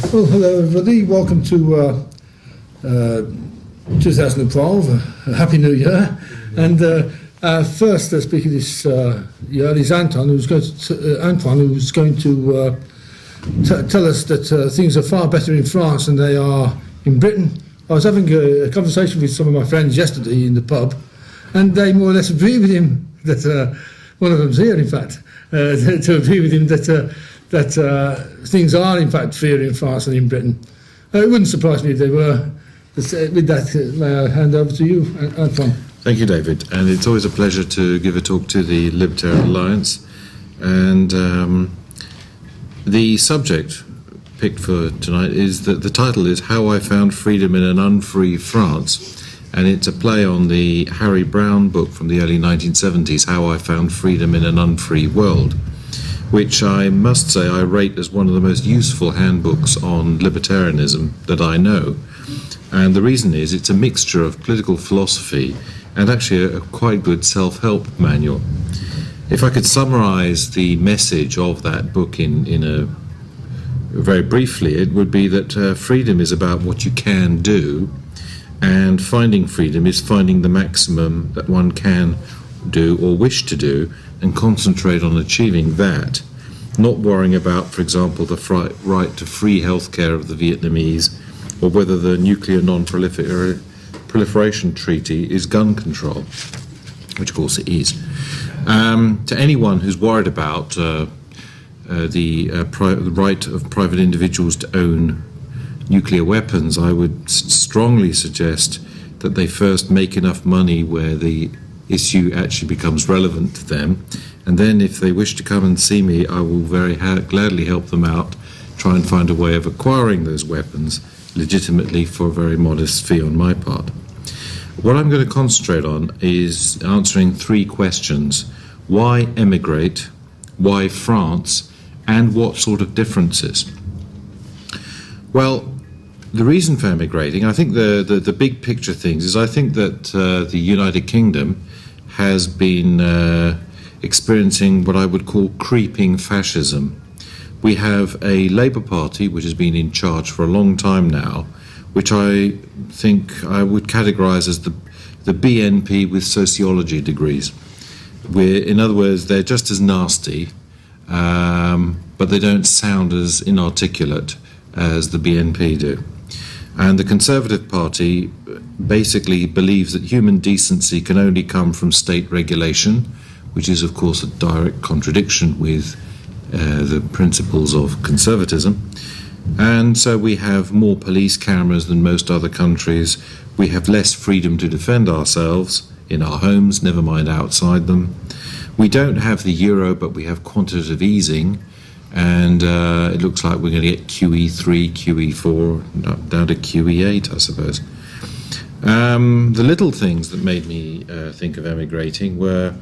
Well, hello everybody. Welcome to 2012. Happy New Year. And first speaker this year is Antoine, who's going to tell us that things are far better in France than they are in Britain. I was having a conversation with some of my friends yesterday in the pub, and they more or less agree with him that one of them's here, in fact, to agree with him that things are in fact freer in France than in Britain. It wouldn't surprise me if they were. With that, may I hand over to you, Antoine? Thank you, David. And it's always a pleasure to give a talk to the Libertarian Alliance. And the subject picked for tonight is that the title is How I Found Freedom in an Unfree France. And it's a play on the Harry Browne book from the early 1970s, How I Found Freedom in an Unfree World, which I must say I rate as one of the most useful handbooks on libertarianism that I know. And the reason is it's a mixture of political philosophy and actually a quite good self-help manual. If I could summarize the message of that book in a very briefly, it would be that freedom is about what you can do, and finding freedom is finding the maximum that one can do or wish to do and concentrate on achieving that, not worrying about, for example, the right to free healthcare of the Vietnamese, or whether the nuclear non-proliferation treaty is gun control, which of course it is. To anyone who's worried about the right of private individuals to own nuclear weapons, I would strongly suggest that they first make enough money where the issue actually becomes relevant to them, and then if they wish to come and see me, I will very gladly help them out, try and find a way of acquiring those weapons legitimately for a very modest fee on my part. What I'm going to concentrate on is answering three questions: why emigrate, why France, and what sort of differences? Well, the reason for emigrating, I think the big picture things is I think that the United Kingdom has been experiencing what I would call creeping fascism. We have a Labour Party which has been in charge for a long time now, which I think I would categorise as the BNP with sociology degrees. In other words, they're just as nasty, but they don't sound as inarticulate as the BNP do. And the Conservative Party basically believes that human decency can only come from state regulation, which is of course a direct contradiction with the principles of conservatism. And so we have more police cameras than most other countries. We have less freedom to defend ourselves in our homes, never mind outside them. We don't have the euro, but we have quantitative easing, and it looks like we're going to get QE3, QE4, down to QE8, I suppose. The little things that made me think of emigrating were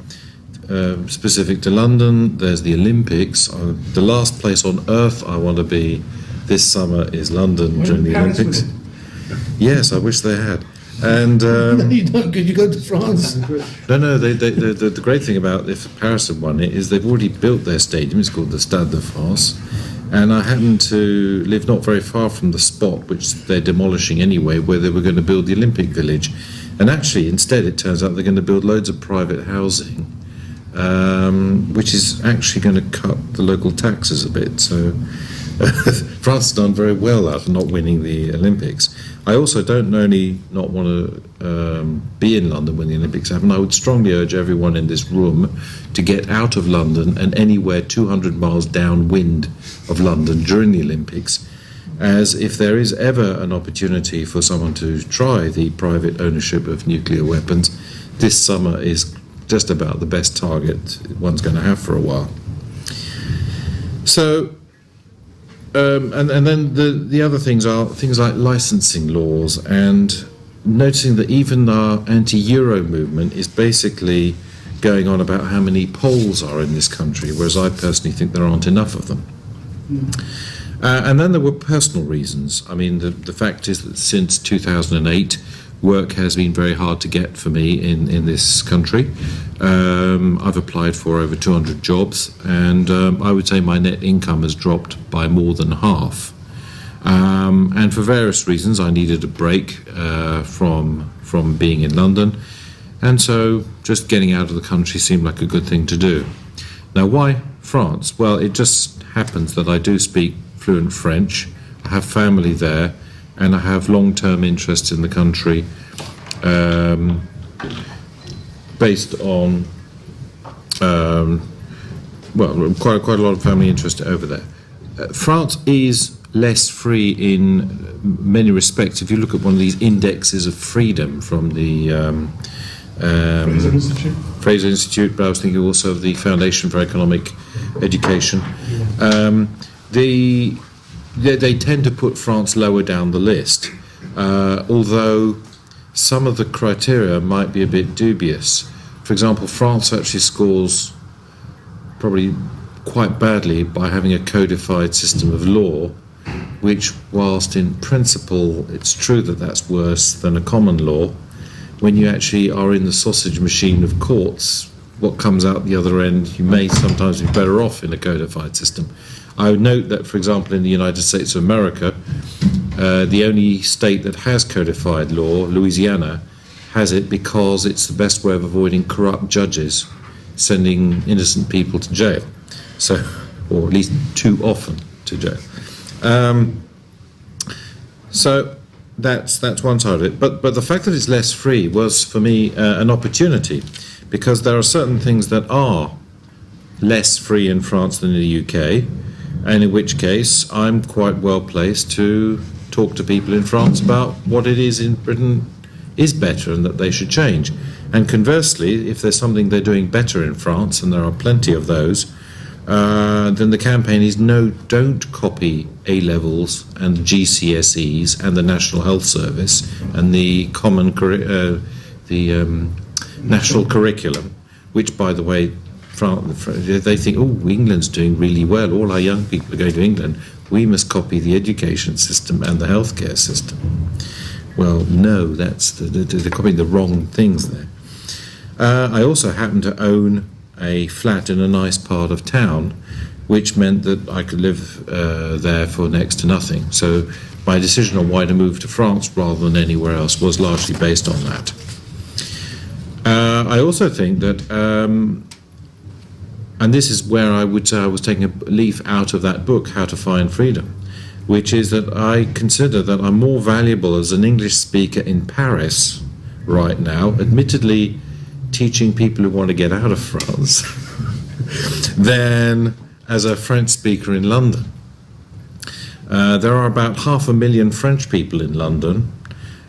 specific to London. There's the Olympics. The last place on earth I want to be this summer is London during the Olympics. Yes, I wish they had. And No, you don't, because you go to France. No. The great thing about if Paris have won it is they've already built their stadium. It's called the Stade de France, and I happen to live not very far from the spot which they're demolishing anyway, where they were going to build the Olympic Village. And actually, instead, it turns out they're going to build loads of private housing, which is actually going to cut the local taxes a bit. So France has done very well out of not winning the Olympics. I also don't only not want to be in London when the Olympics happen. I would strongly urge everyone in this room to get out of London and anywhere 200 miles downwind of London during the Olympics, as if there is ever an opportunity for someone to try the private ownership of nuclear weapons, this summer is just about the best target one's going to have for a while. So, and then the other things are things like licensing laws, and noticing that even our anti-Euro movement is basically going on about how many Poles are in this country, whereas I personally think there aren't enough of them. And then there were personal reasons. I mean, the fact is that since 2008, work has been very hard to get for me in this country. I've applied for over 200 jobs, and I would say my net income has dropped by more than half. And for various reasons, I needed a break from being in London, and so just getting out of the country seemed like a good thing to do. Now, why France? Well, it just happens that I do speak fluent French. I have family there, and I have long-term interests in the country, based on quite a lot of family interest over there. France is less free in many respects. If you look at one of these indexes of freedom from the Fraser Institute, but I was thinking also of the Foundation for Economic Education. They tend to put France lower down the list, although some of the criteria might be a bit dubious. For example, France actually scores probably quite badly by having a codified system of law, which, whilst in principle it's true that that's worse than a common law, when you actually are in the sausage machine of courts, what comes out the other end, you may sometimes be better off in a codified system. I would note that, for example, in the United States of America, the only state that has codified law, Louisiana, has it because it's the best way of avoiding corrupt judges sending innocent people to jail, so, or at least too often to jail. So that's one side of it. But the fact that it's less free was for me an opportunity, because there are certain things that are less free in France than in the UK, and in which case I'm quite well placed to talk to people in France about what it is in Britain is better and that they should change. And conversely, if there's something they're doing better in France, and there are plenty of those, then the campaign is no, don't copy A-levels and GCSEs and the National Health Service and the national curriculum, which, by the way, they think, oh, England's doing really well, all our young people are going to England, we must copy the education system and the healthcare system. Well, no, they're copying the wrong things there. I also happen to own a flat in a nice part of town, which meant that I could live there for next to nothing. So my decision on why to move to France rather than anywhere else was largely based on that. I also think that, and this is where I would say I was taking a leaf out of that book, How to Find Freedom, which is that I consider that I'm more valuable as an English speaker in Paris right now, admittedly teaching people who want to get out of France, than as a French speaker in London. There are about 500,000 French people in London,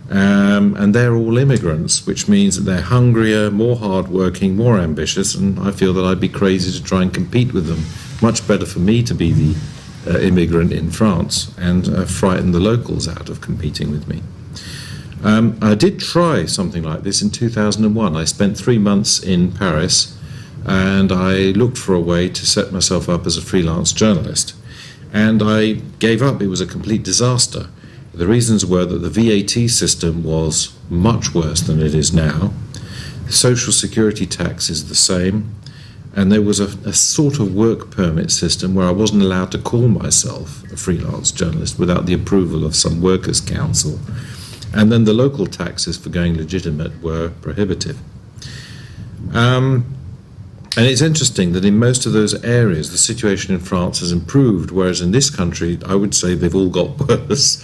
and they're all immigrants, which means that they're hungrier, more hardworking, more ambitious, and I feel that I'd be crazy to try and compete with them. Much better for me to be the immigrant in France and frighten the locals out of competing with me. I did try something like this in 2001. I spent 3 months in Paris, and I looked for a way to set myself up as a freelance journalist. And I gave up. It was a complete disaster. The reasons were that the VAT system was much worse than it is now. The social security tax is the same. And there was a sort of work permit system where I wasn't allowed to call myself a freelance journalist without the approval of some workers' council. And then the local taxes for going legitimate were prohibitive. And it's interesting that in most of those areas, the situation in France has improved, whereas in this country, I would say they've all got worse,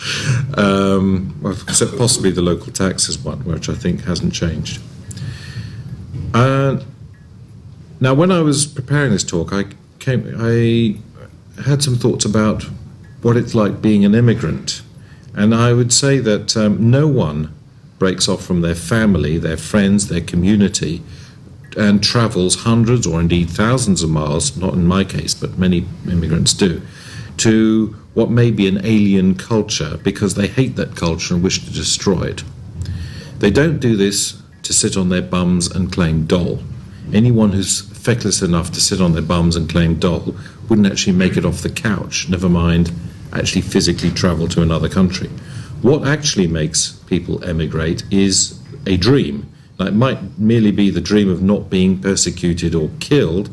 except possibly the local taxes one, which I think hasn't changed. Now, when I was preparing this talk, I had some thoughts about what it's like being an immigrant. And I would say that no one breaks off from their family, their friends, their community, and travels hundreds or indeed thousands of miles, not in my case, but many immigrants do, to what may be an alien culture because they hate that culture and wish to destroy it. They don't do this to sit on their bums and claim dole. Anyone who's feckless enough to sit on their bums and claim dole wouldn't actually make it off the couch, never mind actually physically travel to another country. What actually makes people emigrate is a dream. Now, it might merely be the dream of not being persecuted or killed,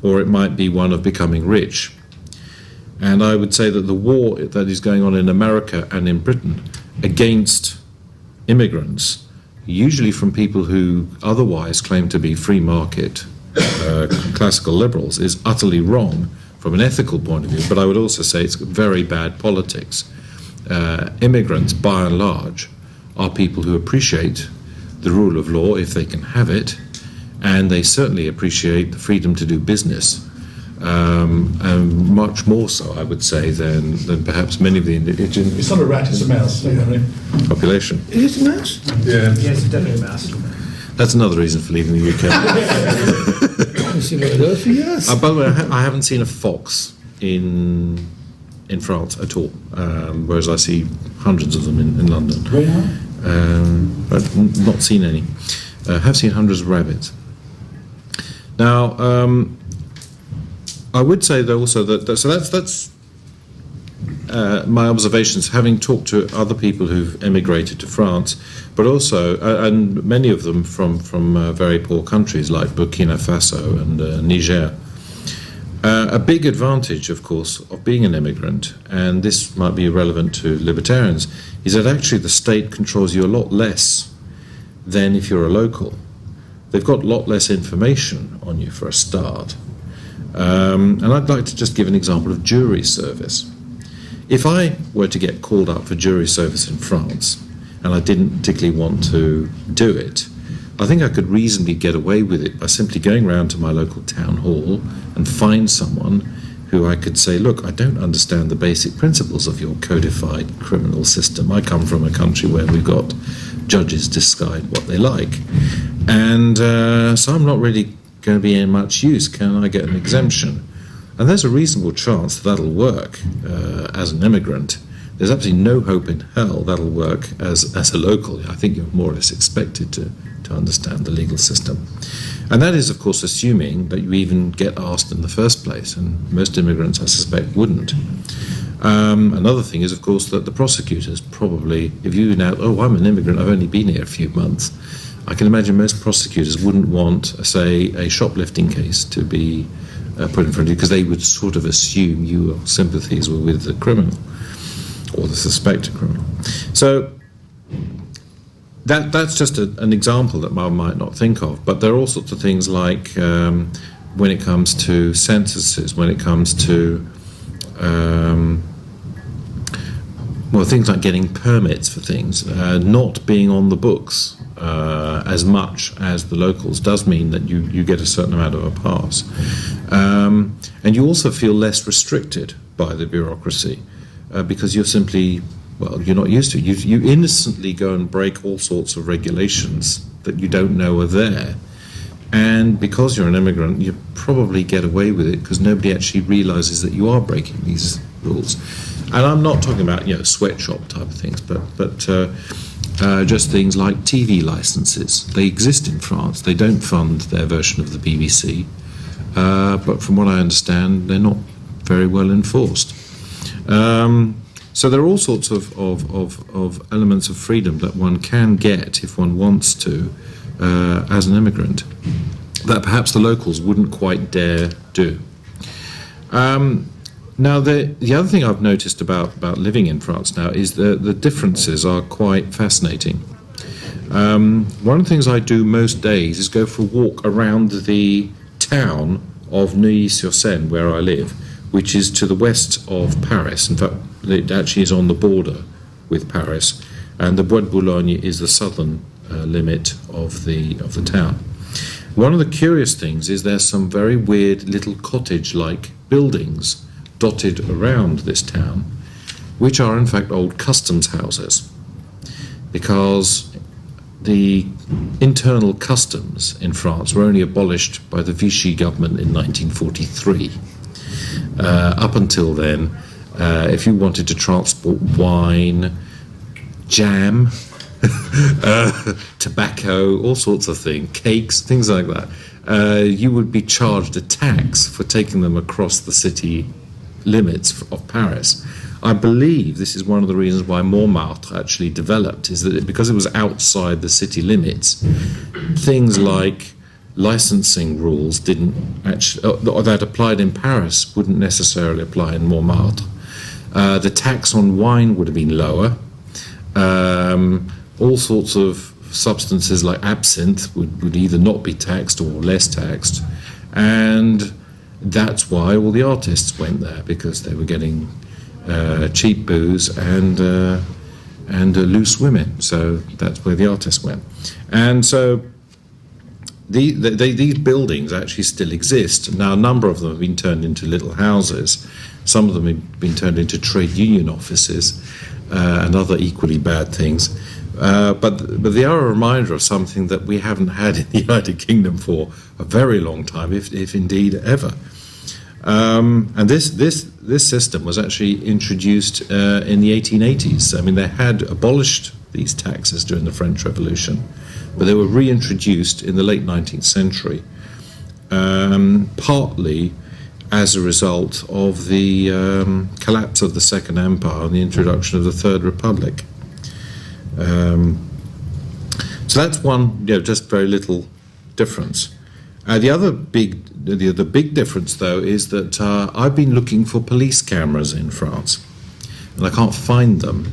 or it might be one of becoming rich. And I would say that the war that is going on in America and in Britain against immigrants, usually from people who otherwise claim to be free market classical liberals, is utterly wrong from an ethical point of view. But I would also say it's very bad politics. Immigrants, by and large, are people who appreciate the rule of law if they can have it, and they certainly appreciate the freedom to do business. And much more so, I would say, than perhaps many of the indigenous It's not a rat, it's a mouse. population. It is a mouse? Yeah. Yes, definitely a mouse. That's another reason for leaving the UK. Let's see what it does for years. By the way, I haven't seen a fox in France at all, whereas I see hundreds of them in London. But not seen any. Have seen hundreds of rabbits. Now, I would say though also that so that's my observations, having talked to other people who've emigrated to France, but also and many of them from very poor countries like Burkina Faso and Niger. A big advantage, of course, of being an immigrant, and this might be relevant to libertarians, is that actually the state controls you a lot less than if you're a local. They've got a lot less information on you for a start. And I'd like to just give an example of jury service. If I were to get called up for jury service in France, and I didn't particularly want to do it, I think I could reasonably get away with it by simply going round to my local town hall and find someone who I could say, look, I don't understand the basic principles of your codified criminal system. I come from a country where we've got judges decide what they like. And so I'm not really going to be in much use. Can I get an exemption? And there's a reasonable chance that'll work as an immigrant. There's absolutely no hope in hell that'll work as a local. I think you're more or less expected to understand the legal system. And that is, of course, assuming that you even get asked in the first place, and most immigrants, I suspect, wouldn't. Another thing is, of course, that the prosecutors probably, if you now, I'm an immigrant, I've only been here a few months, I can imagine most prosecutors wouldn't want, say, a shoplifting case to be put in front of you, because they would sort of assume your sympathies were with the criminal or the suspected criminal. So that's just an example that one might not think of, but there are all sorts of things like when it comes to censuses, when it comes to things like getting permits for things, not being on the books as much as the locals does mean that you get a certain amount of a pass. And you also feel less restricted by the bureaucracy because you're simply, you're not used to it. You innocently go and break all sorts of regulations that you don't know are there. And because you're an immigrant, you probably get away with it because nobody actually realizes that you are breaking these rules. And I'm not talking about, sweatshop type of things, but just things like TV licenses. They exist in France. They don't fund their version of the BBC. But from what I understand, they're not very well enforced. So there are all sorts of elements of freedom that one can get if one wants to as an immigrant that perhaps the locals wouldn't quite dare do. Now, the other thing I've noticed about living in France now is the differences are quite fascinating. One of the things I do most days is go for a walk around the town of Neuilly-sur-Seine, where I live, which is to the west of Paris. In fact, it actually is on the border with Paris, and the Bois de Boulogne is the southern limit of the town. One of the curious things is there's some very weird little cottage-like buildings dotted around this town, which are in fact old customs houses, because the internal customs in France were only abolished by the Vichy government in 1943. Up until then, if you wanted to transport wine, jam, tobacco, all sorts of things, cakes, things like that, you would be charged a tax for taking them across the city limits of Paris. I believe this is one of the reasons why Montmartre actually developed, is that because it was outside the city limits, things like licensing rules didn't actually, or that applied in Paris wouldn't necessarily apply in Montmartre. The tax on wine would have been lower. All sorts of substances like absinthe would either not be taxed or less taxed, and that's why all the artists went there, because they were getting cheap booze and loose women. So that's where the artists went. And so these buildings actually still exist. Now, a number of them have been turned into little houses. Some of them have been turned into trade union offices and other equally bad things. But they are a reminder of something that we haven't had in the United Kingdom for a very long time, if indeed ever. And this system was actually introduced in the 1880s. I mean, they had abolished these taxes during the French Revolution, but they were reintroduced in the late 19th century, partly as a result of the collapse of the Second Empire and the introduction of the Third Republic. So that's one, just very little difference. The big difference, though, is that I've been looking for police cameras in France, and I can't find them.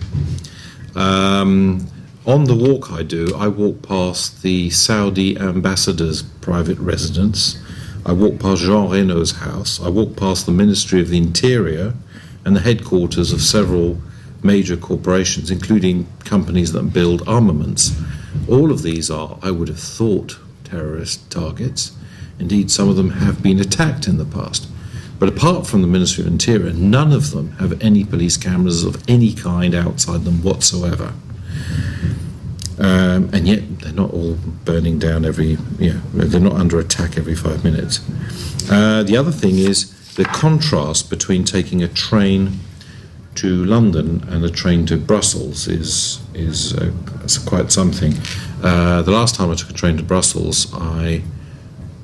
On the walk I walk past the Saudi ambassador's private residence. I walk past Jean Reynaud's house. I walk past the Ministry of the Interior and the headquarters of several major corporations, including companies that build armaments. All of these are, I would have thought, terrorist targets. Indeed, some of them have been attacked in the past. But apart from the Ministry of Interior, none of them have any police cameras of any kind outside them whatsoever. And yet they're not all burning down they're not under attack every 5 minutes. The other thing is the contrast between taking a train to London and a train to Brussels is quite something. The last time I took a train to Brussels, I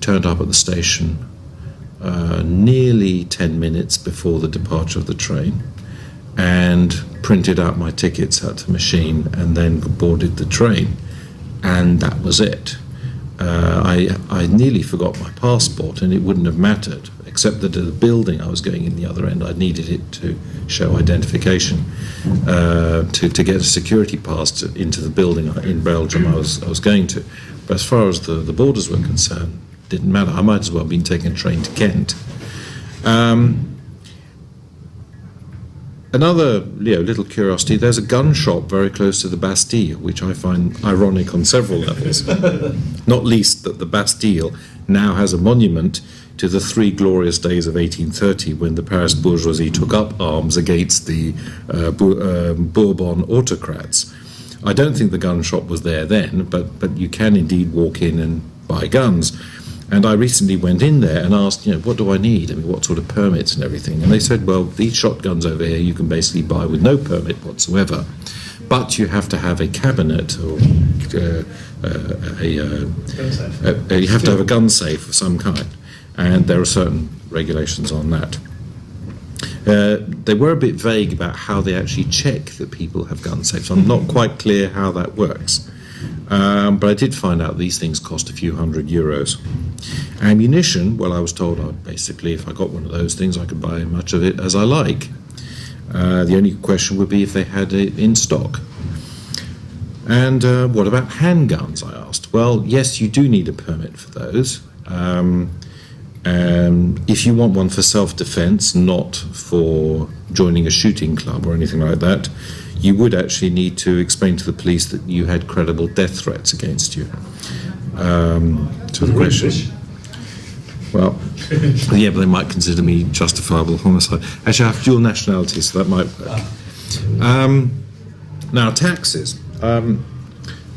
turned up at the station nearly 10 minutes before the departure of the train and printed out my tickets at the machine and then boarded the train, and that was it. I nearly forgot my passport, and it wouldn't have mattered, except that at the building I was going in the other end, I needed it to show identification to get a security pass into the building in Belgium I was going to. But as far as the borders were concerned, didn't matter. I might as well have been taking a train to Kent. Another little curiosity, there's a gun shop very close to the Bastille, which I find ironic on several levels. Not least that the Bastille now has a monument to the 3 glorious days of 1830, when the Paris bourgeoisie took up arms against the Bourbon autocrats. I don't think the gun shop was there then, but you can indeed walk in and buy guns. And I recently went in there and asked, what do I need? I mean, what sort of permits and everything? And they said, well, these shotguns over here you can basically buy with no permit whatsoever, but you have to have a cabinet or you have to have a gun safe of some kind, and there are certain regulations on that. They were a bit vague about how they actually check that people have gun safes. I'm not quite clear how that works. But I did find out these things cost a few €100. Ammunition, well, I was told basically if I got one of those things I could buy as much of it as I like. The only question would be if they had it in stock. And what about handguns, I asked. Well, yes, you do need a permit for those. If you want one for self-defense, not for joining a shooting club or anything like that, you would actually need to explain to the police that you had credible death threats against you. To the question. Well, yeah, but they might consider me justifiable homicide. Actually, I have dual nationality, so that might work. Now, taxes. I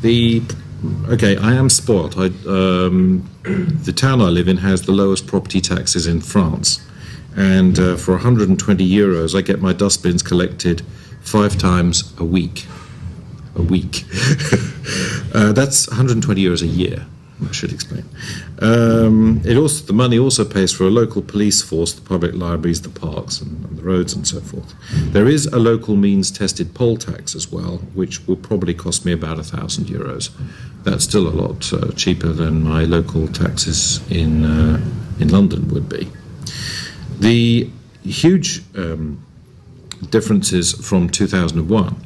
am spoilt. The town I live in has the lowest property taxes in France, and for €120, I get my dustbins collected 5 times a week. That's €120 a year. I should explain. The money also pays for a local police force, the public libraries, the parks, and the roads, and so forth. There is a local means-tested poll tax as well, which will probably cost me about €1,000. That's still a lot cheaper than my local taxes in London would be. The huge differences from 2001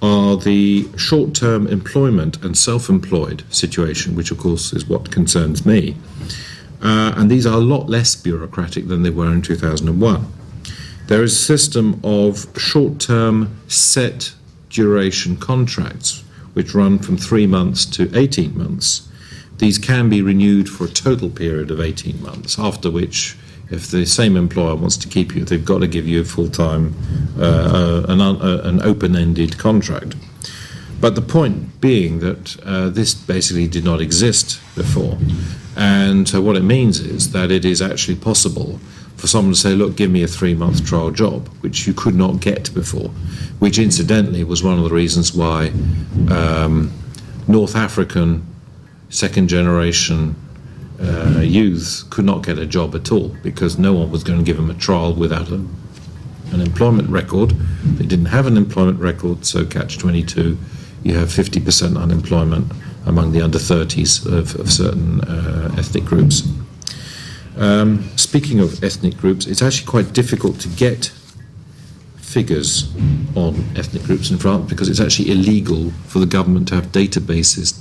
are the short-term employment and self-employed situation, which of course is what concerns me. And these are a lot less bureaucratic than they were in 2001. There is a system of short-term set duration contracts which run from 3 months to 18 months. These can be renewed for a total period of 18 months, after which, if the same employer wants to keep you, they've got to give you a full-time, an open-ended contract. But the point being that this basically did not exist before. And what it means is that it is actually possible for someone to say, look, give me a 3-month trial job, which you could not get before, which incidentally was one of the reasons why North African second-generation youths could not get a job at all, because no one was going to give them a trial without an employment record. They didn't have an employment record, so catch-22, you have 50% unemployment among the under-30s of certain ethnic groups. Speaking of ethnic groups, it's actually quite difficult to get figures on ethnic groups in France, because it's actually illegal for the government to have databases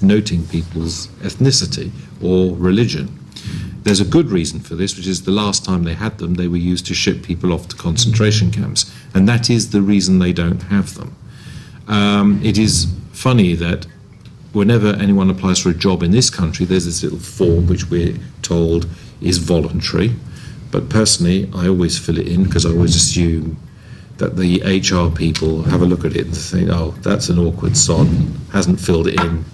noting people's ethnicity or religion. There's a good reason for this, which is the last time they had them, they were used to ship people off to concentration camps, and that is the reason they don't have them. It is funny that whenever anyone applies for a job in this country, there's this little form which we're told is voluntary, but personally I always fill it in, because I always assume that the HR people have a look at it and think, oh, that's an awkward sod, hasn't filled it in,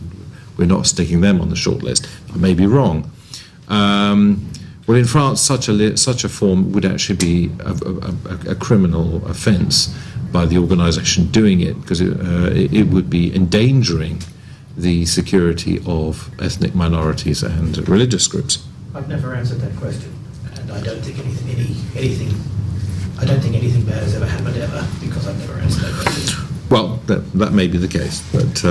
we're not sticking them on the short list. I may be wrong. Well, in France, such a form would actually be a criminal offence by the organisation doing it, because it would be endangering the security of ethnic minorities and religious groups. I've never answered that question, and I don't think anything bad has ever happened ever, because I've never answered that question. Well, that may be the case, but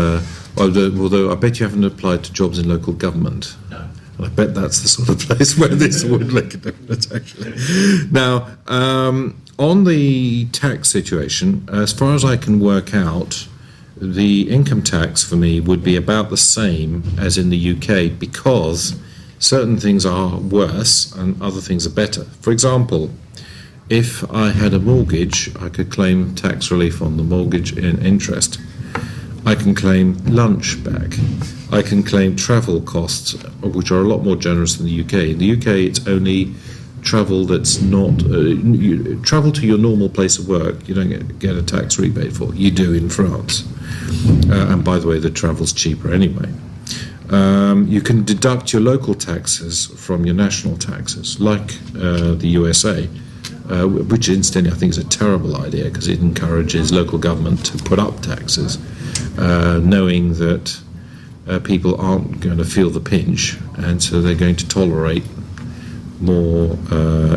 although I bet you haven't applied to jobs in local government. No. And I bet that's the sort of place where this would make a difference, actually. Now, on the tax situation, as far as I can work out, the income tax for me would be about the same as in the UK, because certain things are worse and other things are better. For example, if I had a mortgage, I could claim tax relief on the mortgage in interest. I can claim lunch back. I can claim travel costs, which are a lot more generous than the UK. In the UK, it's only travel that's not travel to your normal place of work. You don't get a tax rebate for. You do in France, and by the way, the travel's cheaper anyway. You can deduct your local taxes from your national taxes, like the USA. Which incidentally I think is a terrible idea, because it encourages local government to put up taxes, knowing that people aren't going to feel the pinch, and so they're going to tolerate more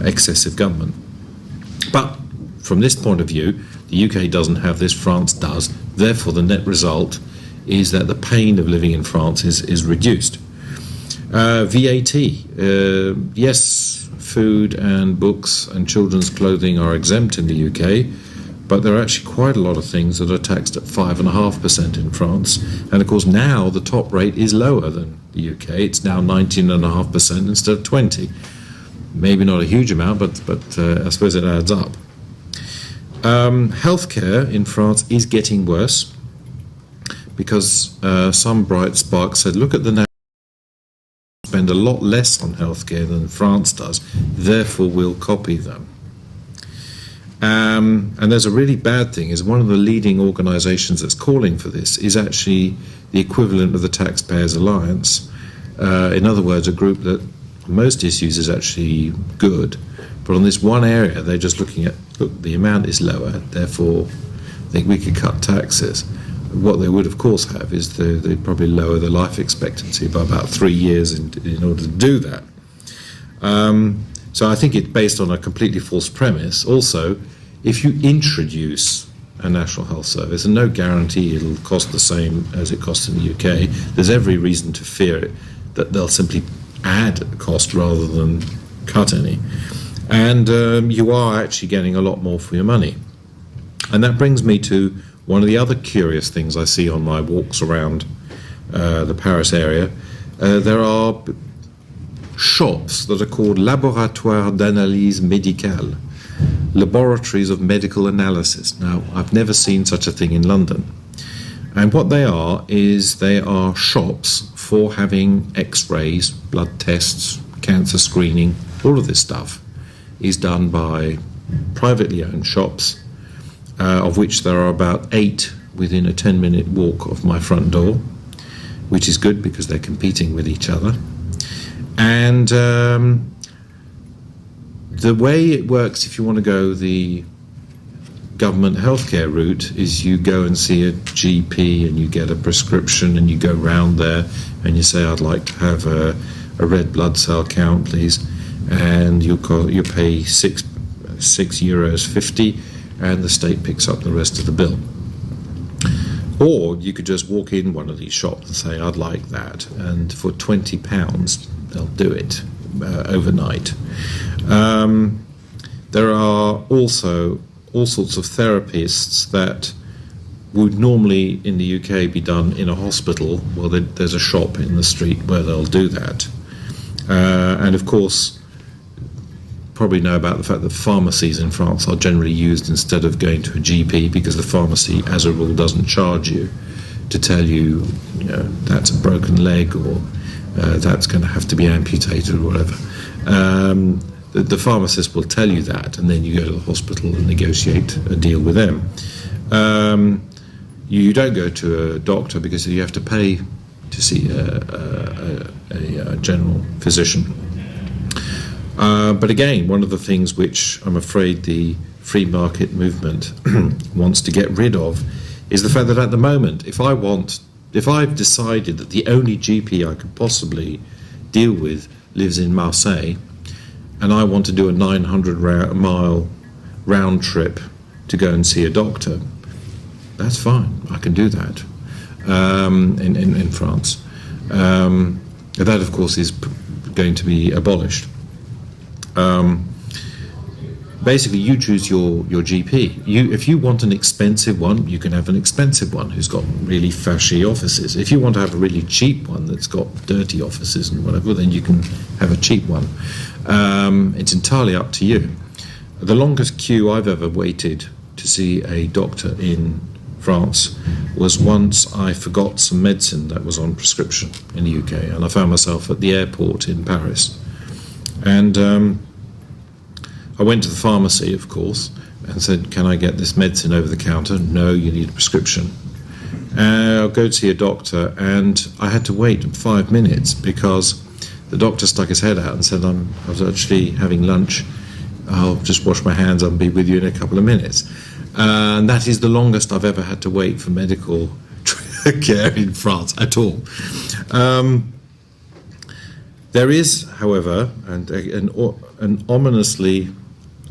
excessive government. But from this point of view, the UK doesn't have this, France does. Therefore, the net result is that the pain of living in France is reduced. VAT, yes, food and books and children's clothing are exempt in the UK, but there are actually quite a lot of things that are taxed at 5.5% in France. And of course now the top rate is lower than the UK. It's now 19.5% instead of 20%. Maybe not a huge amount, but I suppose it adds up. Healthcare in France is getting worse, because some bright spark said, look at the spend a lot less on healthcare than France does, therefore we'll copy them. And there's a really bad thing, is one of the leading organisations that's calling for this is actually the equivalent of the Taxpayers Alliance. In other words, a group that most issues is actually good, but on this one area they're just looking at, look, the amount is lower, therefore I think we could cut taxes. what they would, of course, have is they'd probably lower the life expectancy by about 3 years in order to do that. So I think it's based on a completely false premise. Also, if you introduce a national health service, and no guarantee it'll cost the same as it costs in the UK, there's every reason to fear that they'll simply add cost rather than cut any. And you are actually getting a lot more for your money. And that brings me to one of the other curious things I see on my walks around the Paris area. There are shops that are called Laboratoires d'Analyse Médicale, laboratories of medical analysis. Now, I've never seen such a thing in London. And what they are is they are shops for having x-rays, blood tests, cancer screening. All of this stuff is done by privately owned shops, of which there are about 8 within a 10-minute walk of my front door, which is good because they're competing with each other. And the way it works, if you want to go the government healthcare route, is you go and see a GP and you get a prescription and you go round there and you say, I'd like to have a red blood cell count, please, and you pay €6.50, and the state picks up the rest of the bill. Or you could just walk in one of these shops and say, I'd like that, and for £20 they'll do it overnight. There are also all sorts of therapists that would normally in the UK be done in a hospital. Well, there's a shop in the street where they'll do that. And of course, probably know about the fact that pharmacies in France are generally used instead of going to a GP, because the pharmacy, as a rule, doesn't charge you to tell you, that's a broken leg, or that's going to have to be amputated, or whatever. The pharmacist will tell you that, and then you go to the hospital and negotiate a deal with them. You don't go to a doctor because you have to pay to see a general physician. But again, one of the things which I'm afraid the free market movement wants to get rid of is the fact that at the moment, if I've decided that the only GP I could possibly deal with lives in Marseille, and I want to do a 900-mile round trip to go and see a doctor, that's fine. I can do that in France. That, of course, is going to be abolished. Basically, you choose your GP. If you want an expensive one, you can have an expensive one who's got really fashy offices. If you want to have a really cheap one that's got dirty offices and whatever, then you can have a cheap one. It's entirely up to you. The longest queue I've ever waited to see a doctor in France was once I forgot some medicine that was on prescription in the UK, and I found myself at the airport in Paris. And I went to the pharmacy, of course, and said, can I get this medicine over the counter? No, you need a prescription. I'll go to see a doctor, and I had to wait 5 minutes because the doctor stuck his head out and said, I was actually having lunch. I'll just wash my hands. I'll be with you in a couple of minutes. And that is the longest I've ever had to wait for medical care in France at all. There is, however, an ominously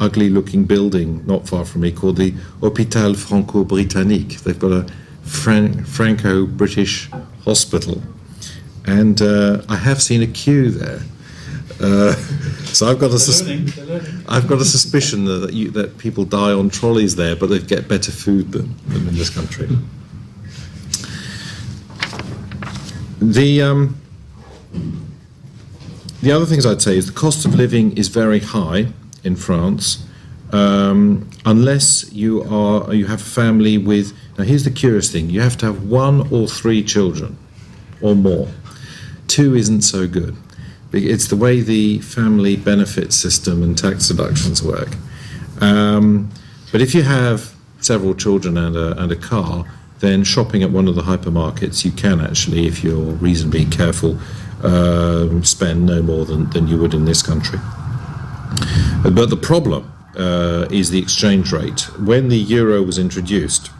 ugly-looking building not far from me called the Hôpital Franco-Britannique. They've got a Franco-British hospital, and I have seen a queue there. So I've got a suspicion that people die on trolleys there, but they get better food than in this country. The other things I'd say is the cost of living is very high in France, unless you have a family with. Now, here's the curious thing: you have to have 1 or 3 children, or more. 2 isn't so good. It's the way the family benefit system and tax deductions work. But if you have several children and a car, then shopping at one of the hypermarkets, you can actually, if you're reasonably careful, spend no more than you would in this country. But the problem is the exchange rate. When the euro was introduced,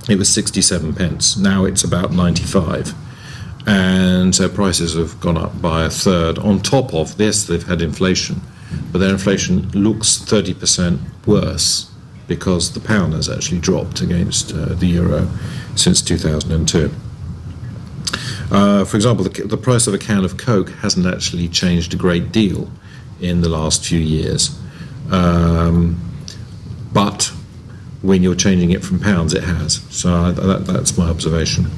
it was 67 pence. Now it's about 95. And so prices have gone up by a third. On top of this, they've had inflation, but their inflation looks 30% worse because the pound has actually dropped against the euro since 2002. For example, the price of a can of Coke hasn't actually changed a great deal in the last few years. But when you're changing it from pounds, it has. So that's my observation.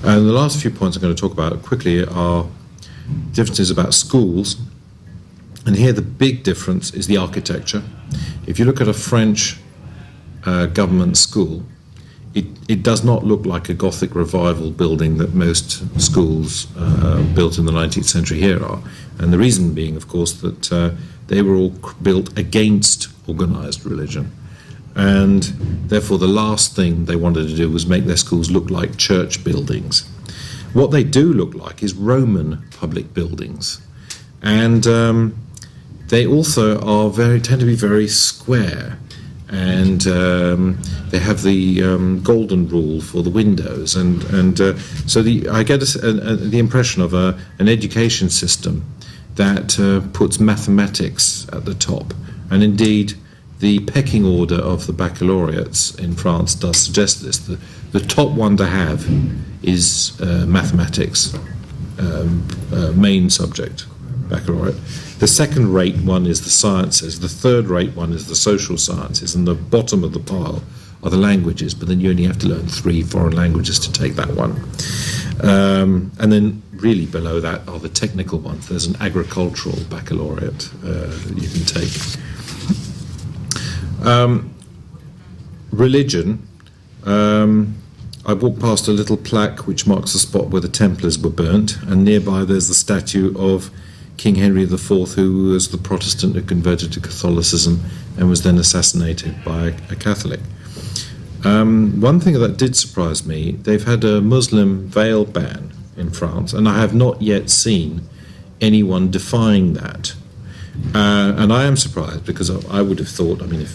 And the last few points I'm going to talk about quickly are differences about schools. And here the big difference is the architecture. If you look at a French government school, it does not look like a Gothic revival building that most schools built in the 19th century here are. And the reason being, of course, that they were all built against organised religion. And therefore the last thing they wanted to do was make their schools look like church buildings. What they do look like is Roman public buildings. And they also tend to be very square. And they have the golden rule for the windows. So I get the impression of an education system that puts mathematics at the top. And indeed, the pecking order of the baccalaureates in France does suggest this. The top one to have is mathematics, main subject, baccalaureate. The second-rate one is the sciences. The third-rate one is the social sciences. And the bottom of the pile are the languages, but then you only have to learn 3 foreign languages to take that one. And then really below that are the technical ones. There's an agricultural baccalaureate that you can take. Religion. I walked past a little plaque which marks the spot where the Templars were burnt, and nearby there's the statue of King Henry IV, who was the Protestant who converted to Catholicism and was then assassinated by a Catholic. One thing that did surprise me, they've had a Muslim veil ban in France, and I have not yet seen anyone defying that. And I am surprised, because I would have thought, I mean,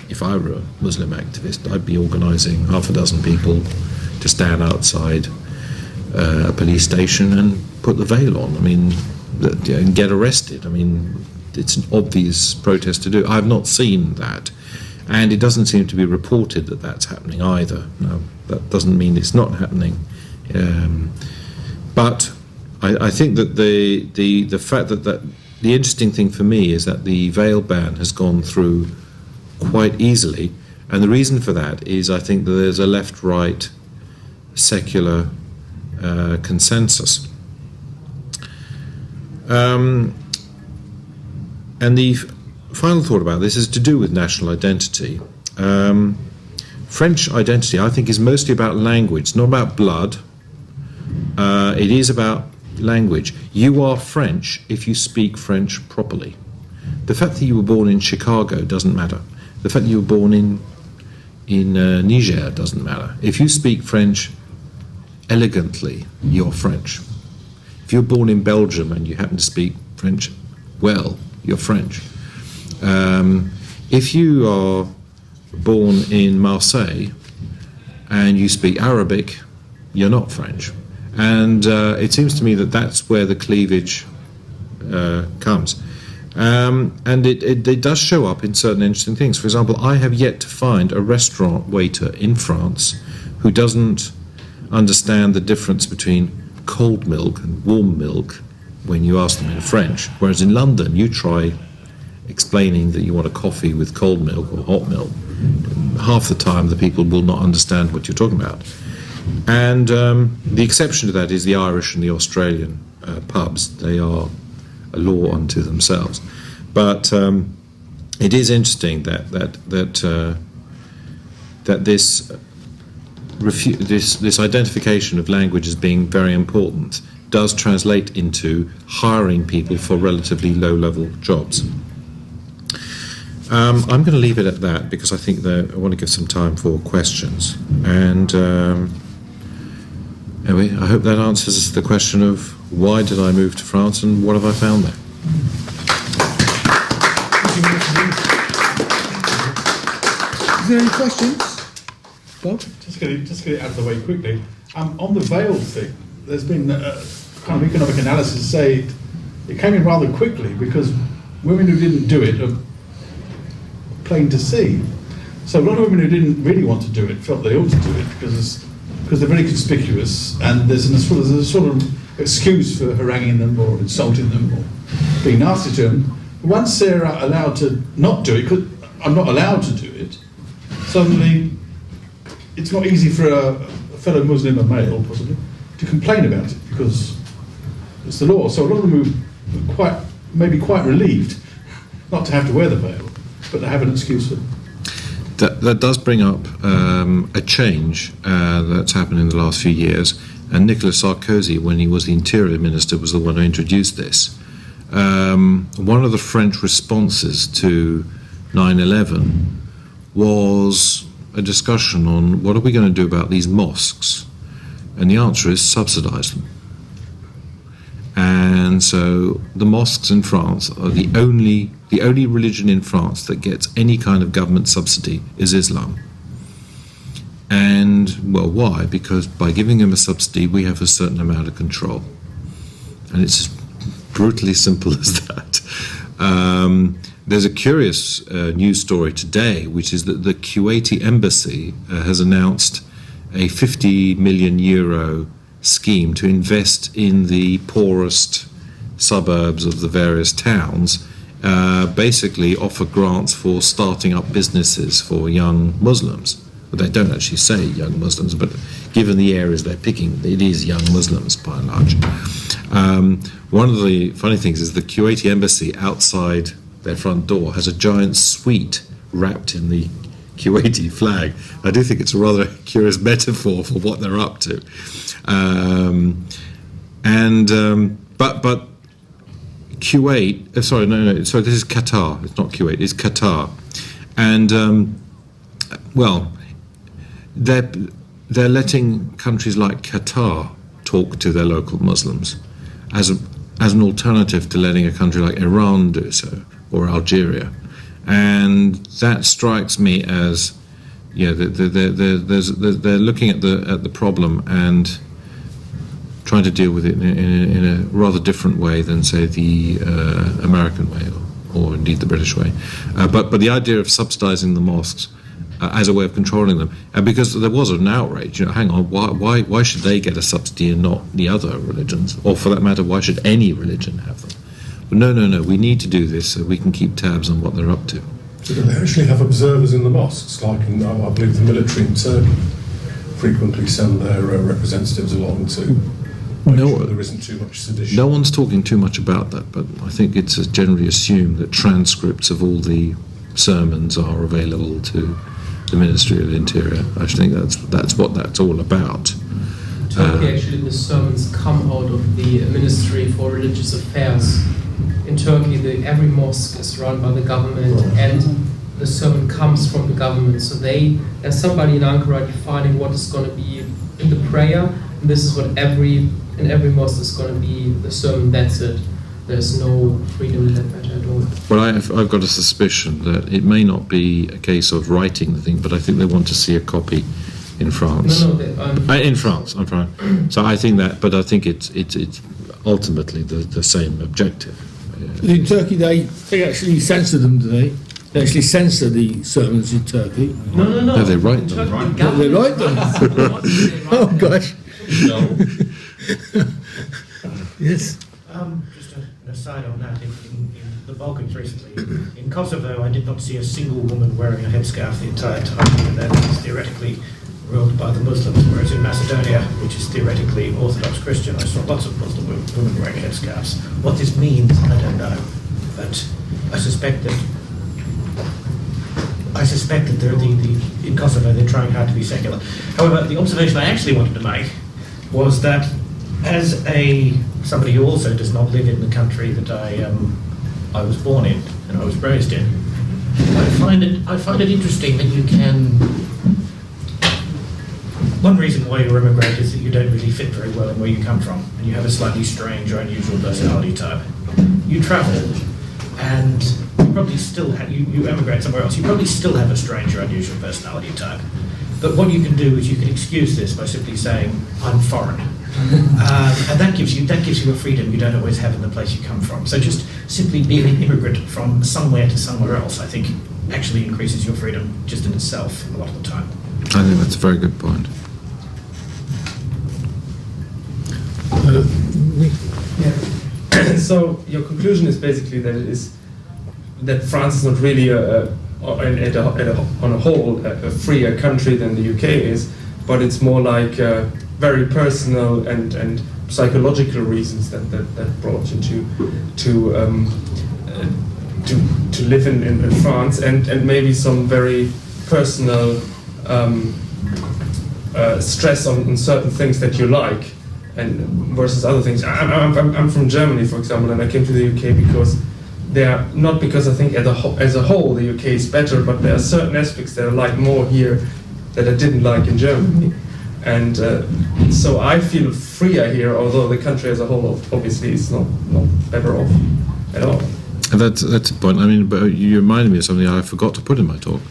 if I were a Muslim activist, I'd be organising half a dozen people to stand outside a police station and put the veil on. I mean, and get arrested. I mean, it's an obvious protest to do. I've not seen that. And it doesn't seem to be reported that that's happening either. Now, that doesn't mean it's not happening. But I think that the fact that the interesting thing for me is that the veil ban has gone through quite easily. And the reason for that is I think that there's a left-right secular consensus. And the final thought about this is to do with national identity. French identity, I think, is mostly about language, not about blood. It is about language. You are French if you speak French properly. The fact that you were born in Chicago doesn't matter. The fact that you were born in Niger doesn't matter. If you speak French elegantly, you're French. If you're born in Belgium and you happen to speak French well, you're French. If you are born in Marseille and you speak Arabic, you're not French. And it seems to me that that's where the cleavage comes. And it does show up in certain interesting things. For example, I have yet to find a restaurant waiter in France who doesn't understand the difference between cold milk and warm milk when you ask them in French. Whereas in London, you try explaining that you want a coffee with cold milk or hot milk. Half the time, the people will not understand what you're talking about. And the exception to that is the Irish and the Australian pubs. They are a law unto themselves. But it is interesting that this identification of language as being very important does translate into hiring people for relatively low-level jobs. I'm going to leave it at that because I think that I want to give some time for questions. And anyway, I hope that answers the question of why did I move to France and what have I found there. Is there any questions? Bob? Just get it out of the way quickly. On the veil thing, there's been kind of economic analysis to say it came in rather quickly because women who didn't do it are plain to see. So a lot of women who didn't really want to do it felt they ought to do it because they're very conspicuous, and there's a sort of excuse for haranguing them or insulting them or being nasty to them. Once they're allowed to not do it, because I'm not allowed to do it, suddenly it's not easy for a fellow Muslim, a male possibly, to complain about it because it's the law. So a lot of them are maybe quite relieved not to have to wear the veil, but they have an excuse for it. That does bring up a change that's happened in the last few years, and Nicolas Sarkozy, when he was the Interior Minister, was the one who introduced this. One of the French responses to 9/11 was a discussion on what are we going to do about these mosques, and the answer is subsidise them. And so the mosques in France are the only religion in France that gets any kind of government subsidy is Islam. And, well, why? Because by giving them a subsidy, we have a certain amount of control. And it's brutally simple as that. There's a curious news story today, which is that the Kuwaiti embassy has announced a 50 million euro scheme to invest in the poorest suburbs of the various towns, basically offer grants for starting up businesses for young Muslims. But they don't actually say young Muslims, but given the areas they're picking, it is young Muslims by and large. One of the funny things is the Kuwaiti embassy outside their front door has a giant suite wrapped in the Kuwaiti flag. I do think it's a rather curious metaphor for what they're up to. But Kuwait, sorry, this is Qatar. It's not Kuwait, it's Qatar. And, they're letting countries like Qatar talk to their local Muslims as an alternative to letting a country like Iran do so, or Algeria. And that strikes me as, they're looking at the problem and trying to deal with it in a rather different way than, say, the American way or indeed the British way. But the idea of subsidising the mosques as a way of controlling them, and because there was an outrage, hang on, why should they get a subsidy and not the other religions, or for that matter, why should any religion have them? But no, we need to do this so we can keep tabs on what they're up to. So do they actually have observers in the mosques, like I believe the military in Turkey frequently send their representatives along to make sure there isn't too much sedition? No one's talking too much about that, but I think it's generally assumed that transcripts of all the sermons are available to the Ministry of the Interior. I think that's what that's all about. In Turkey, actually, the sermons come out of the Ministry for Religious Affairs. In Turkey, every mosque is run by the government, and the sermon comes from the government. So there's somebody in Ankara defining what is going to be in the prayer, and this is what in every mosque is going to be the sermon. That's it. There's no freedom in that matter at all. Well, I've got a suspicion that it may not be a case of writing the thing, but I think they want to see a copy in France. In France, I'm fine. So I think that, but I think it's ultimately the same objective. In Turkey, they actually censor them, do they? They actually censor the sermons in Turkey. No. No, they write them. They write them. Oh gosh. Yes. Just an aside on that, in the Balkans recently, in Kosovo, I did not see a single woman wearing a headscarf the entire time, and that is theoretically ruled by the Muslims, whereas in Macedonia, which is theoretically Orthodox Christian, I saw lots of Muslim women wearing headscarves. What this means, I don't know, but I suspect that in Kosovo they're trying hard to be secular. However, the observation I actually wanted to make was that as somebody who also does not live in the country that I was born in and I was raised in, I find it interesting that you can. One reason why you immigrate is that you don't really fit very well in where you come from, and you have a slightly strange or unusual personality type. You travel, and you probably still you emigrate somewhere else. You probably still have a strange or unusual personality type, But what you can do is you can excuse this by simply saying, I'm foreign. And that gives you a freedom you don't always have in the place you come from. So just simply being an immigrant from somewhere to somewhere else, I think, actually increases your freedom just in itself a lot of the time. I think that's a very good point. So your conclusion is basically that France is not really on a whole a freer country than the UK is, but it's more like very personal and psychological reasons that brought you to live in France, and maybe some very personal stress on certain things that you like, and versus other things. I'm from Germany, for example, and I came to the UK because not because I think as a whole the UK is better, but there are certain aspects that I like more here that I didn't like in Germany. And so I feel freer here, although the country as a whole obviously is not better off at all. And that's a point. I mean, but you reminded me of something I forgot to put in my talk,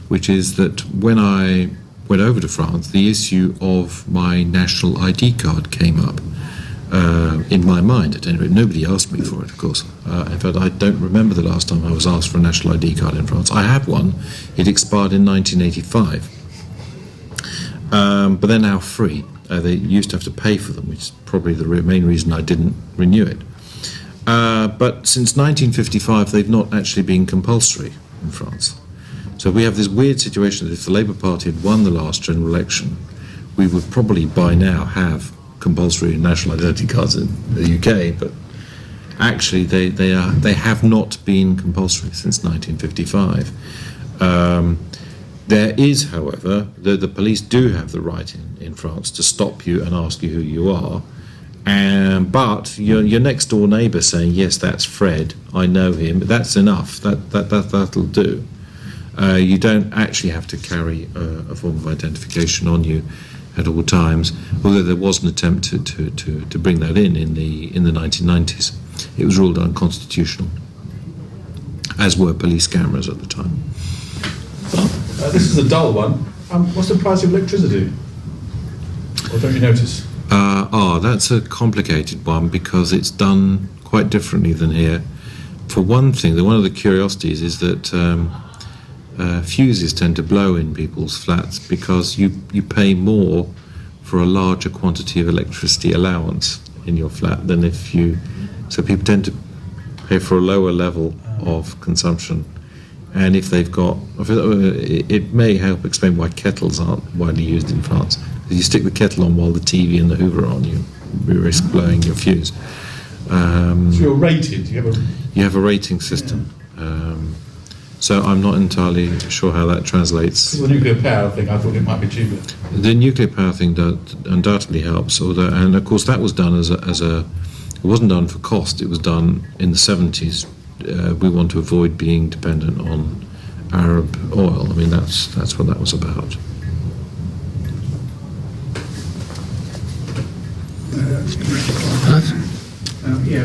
which is that when I went over to France, the issue of my national ID card came up in my mind, at any rate. Nobody asked me for it, of course. In fact, I don't remember the last time I was asked for a national ID card in France. I have one. It expired in 1985. But they're now free. They used to have to pay for them, which is probably the main reason I didn't renew it. But since 1955, they've not actually been compulsory in France. So we have this weird situation that if the Labour Party had won the last general election, we would probably by now have compulsory national identity cards in the UK, but actually they have not been compulsory since 1955. There is, however, the police do have the right in France to stop you and ask you who you are, but your next door neighbour saying, yes, that's Fred, I know him, that's enough, that'll do. You don't actually have to carry a form of identification on you at all times, although there was an attempt to bring that in the 1990s. It was ruled unconstitutional, as were police cameras at the time. This is a dull one. What's the price of electricity? Or don't you notice? That's a complicated one because it's done quite differently than here. For one thing, one of the curiosities is that fuses tend to blow in people's flats because you pay more for a larger quantity of electricity allowance in your flat than if you... So people tend to pay for a lower level of consumption. And if they've got... It may help explain why kettles aren't widely used in France. If you stick the kettle on while the TV and the Hoover are on, you risk blowing your fuse. So you're rated? You have a rating system. So I'm not entirely sure how that translates. The nuclear power thing, I thought it might be cheaper. The nuclear power thing undoubtedly helps, and of course that was done as a. It wasn't done for cost. It was done in the 70s. We want to avoid being dependent on Arab oil. I mean that's what that was about.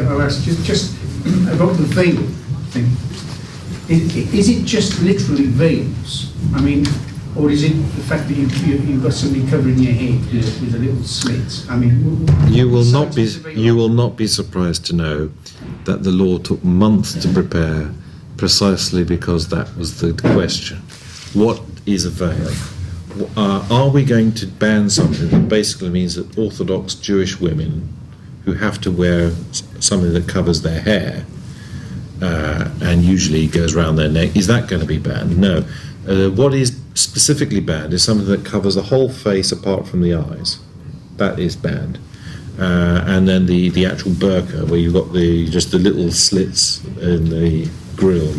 I'll ask just about the veil thing. Is it just literally veils? I mean, or is it the fact that you've got somebody covering your head with a little slit? I mean, you will not be surprised to know that the law took months to prepare, precisely because that was the question. What is a veil? Are we going to ban something that basically means that Orthodox Jewish women who have to wear something that covers their hair and usually goes around their neck, is that going to be banned? No. What is specifically banned is something that covers the whole face apart from the eyes. That is banned. And then the actual burqa, where you've got just the little slits in the grill,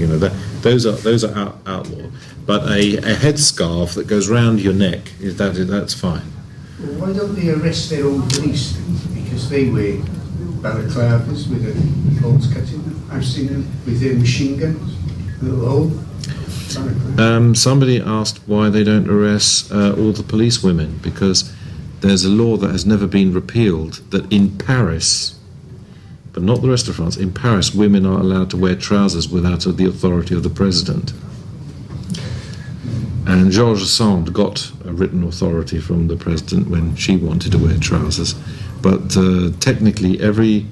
those are outlawed. But a headscarf that goes round your neck, that's fine. Well, why don't they arrest their own police then? Because they wear balaclavas with a holes cut in them. I've seen them with their machine guns, a little hole. Somebody asked why they don't arrest all the police women, because there's a law that has never been repealed that in Paris, but not the rest of France, in Paris women are allowed to wear trousers without the authority of the president. And Georges Sand got a written authority from the president when she wanted to wear trousers. But technically, every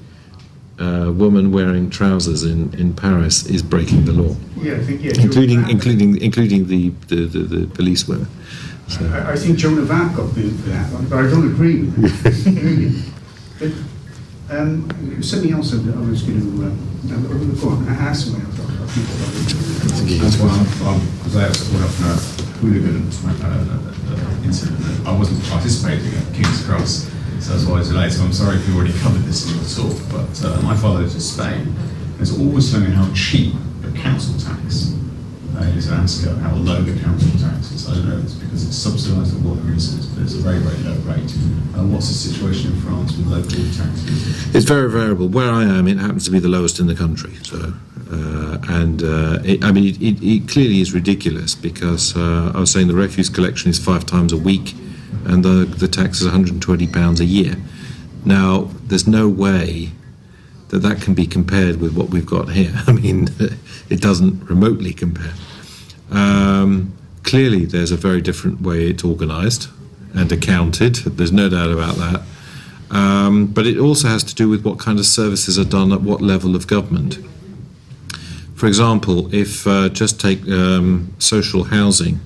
woman wearing trousers in Paris is breaking the law, Yeah, I think, yeah. including the police women. So. I think Joan of Arc got booed for that, but I don't agree with that. But something else I was going to go on. Ask me. That's why because I was caught up in a hooligan incident. I wasn't participating at King's Cross, so that's why I was delayed. So I'm sorry if you already covered this in your talk, but my father lives in Spain. There's always telling me how cheap the council tax is in Ascot, how low the council tax is. I don't know if it's because it's subsidised or what the reason is, but it's a very, very low rate. What's the situation in France with local taxes? It's very variable. Where I am, it happens to be the lowest in the country. So, it clearly is ridiculous because I was saying the refuse collection is 5 times a week, and the tax is £120 a year. Now, there's no way that can be compared with what we've got here. I mean, it doesn't remotely compare. Clearly, there's a very different way it's organised and accounted. There's no doubt about that. But it also has to do with what kind of services are done at what level of government. For example, if just take social housing,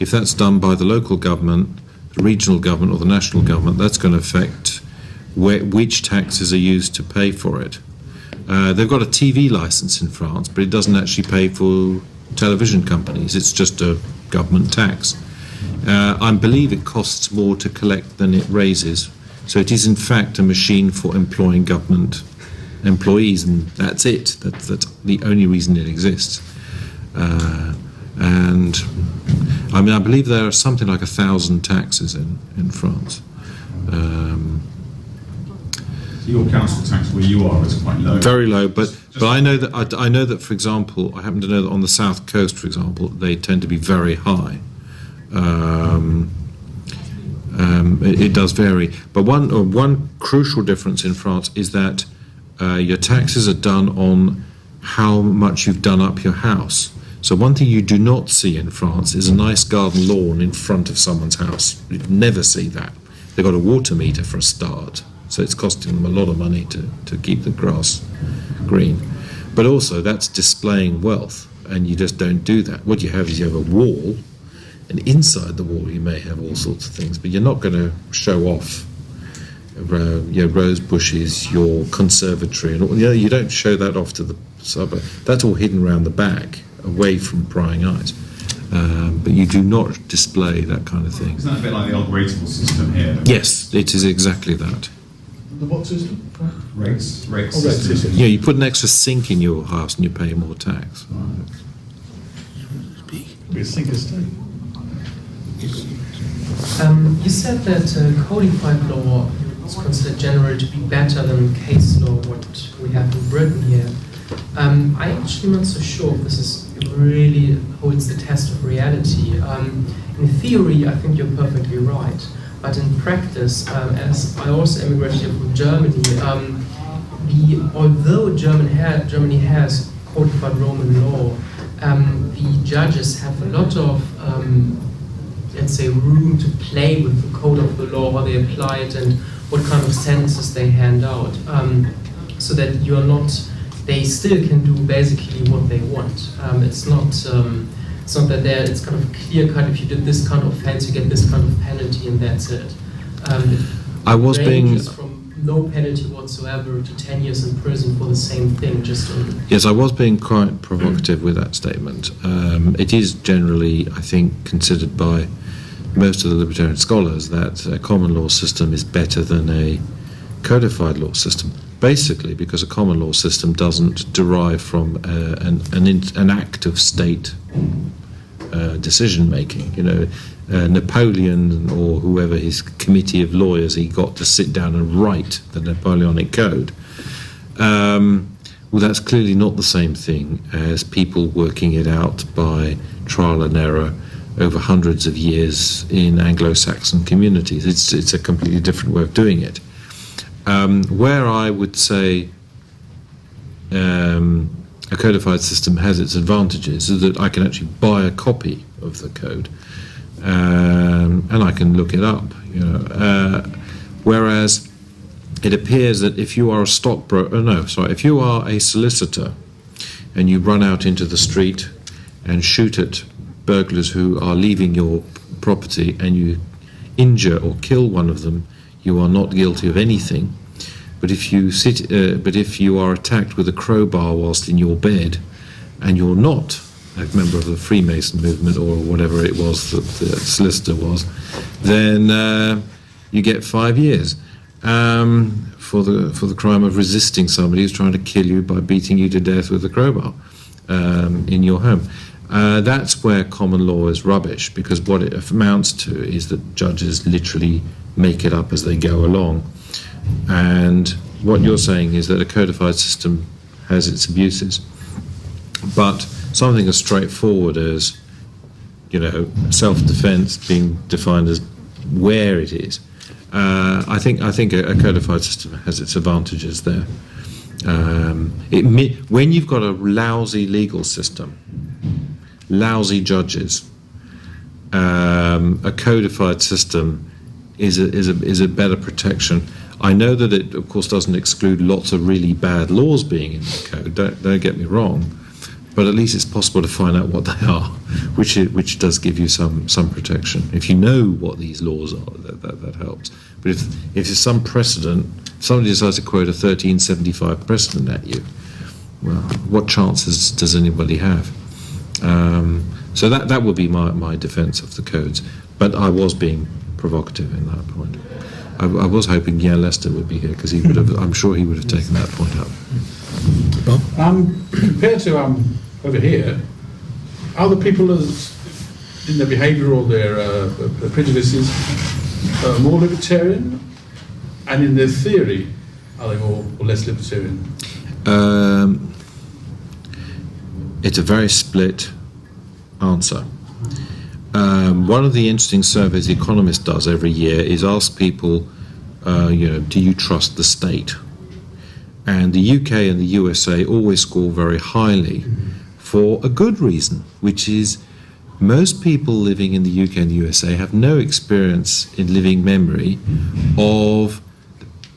if that's done by the local government, the regional government or the national government, that's going to affect which taxes are used to pay for it. They've got a TV license in France, but it doesn't actually pay for television companies. It's just a government tax. I believe it costs more to collect than it raises. So it is in fact a machine for employing government employees, and that's it. That's the only reason it exists. And I mean, I believe there are something like 1,000 taxes in France. Your council tax where you are is quite low. Very low, but I know that for example, I happen to know that on the south coast, for example, they tend to be very high. It does vary, but one crucial difference in France is that your taxes are done on how much you've done up your house. So one thing you do not see in France is a nice garden lawn in front of someone's house. You'd never see that. They've got a water meter for a start. So it's costing them a lot of money to keep the grass green. But also that's displaying wealth, and you just don't do that. What you have is you have a wall, and inside the wall you may have all sorts of things, but you're not going to show off your rose bushes, your conservatory, and all, you don't show that off to the suburb. That's all hidden around the back, away from prying eyes. But you do not display that kind of thing. Isn't that a bit like the old rateable system here? Yes, it is exactly that. The what system? Rates system. Yeah, you put an extra sink in your house and you pay more tax. Right. Be a sink estate. You said that codified law is considered generally to be better than case law, what we have in Britain here. I'm actually not so sure if this really holds the test of reality. In theory, I think you're perfectly right. But in practice, as I also immigrated here from Germany, although Germany has codified Roman law, the judges have a lot of, let's say, room to play with the code of the law, how they apply it, and what kind of sentences they hand out, so that you are not. They still can do basically what they want. It's not that it's kind of clear cut. If you did this kind of offense, you get this kind of penalty, and that's it. I was being from no penalty whatsoever to 10 years in prison for the same thing. Yes, I was being quite provocative with that statement. It is generally, I think, considered by most of the libertarian scholars that a common law system is better than a codified law system. Basically, because a common law system doesn't derive from an act of state decision making. Napoleon or whoever, his committee of lawyers, he got to sit down and write the Napoleonic Code. Well, that's clearly not the same thing as people working it out by trial and error over hundreds of years in Anglo-Saxon communities. It's a completely different way of doing it. Where I would say a codified system has its advantages is that I can actually buy a copy of the code and I can look it up. Whereas it appears that if you are a stockbroker, if you are a solicitor, and you run out into the street and shoot at burglars who are leaving your property, and you injure or kill one of them, you are not guilty of anything. But if you are attacked with a crowbar whilst in your bed, and you're not a member of the Freemason movement or whatever it was that the solicitor was, then you get 5 years for the crime of resisting somebody who's trying to kill you by beating you to death with a crowbar in your home. That's where common law is rubbish, because what it amounts to is that judges literally make it up as they go along. And what you're saying is that a codified system has its abuses, but something as straightforward as, self-defense being defined as where it is, I think a codified system has its advantages there. When you've got a lousy legal system, lousy judges, a codified system is a better protection. I know that it, of course, doesn't exclude lots of really bad laws being in the code. Don't get me wrong, but at least it's possible to find out what they are, which does give you some protection. If you know what these laws are, that helps. But if there's some precedent, somebody decides to quote a 1375 precedent at you, well, what chances does anybody have? So that would be my defence of the codes. But I was being provocative in that point. I was hoping Lester would be here, because he would have. I'm sure he would have taken that point up. Compared to over here, are the people in their behaviour or their prejudices more libertarian, and in their theory, are they more or less libertarian? It's a very split answer. One of the interesting surveys The Economist does every year is ask people, do you trust the state? And the UK and the USA always score very highly for a good reason, which is most people living in the UK and the USA have no experience in living memory of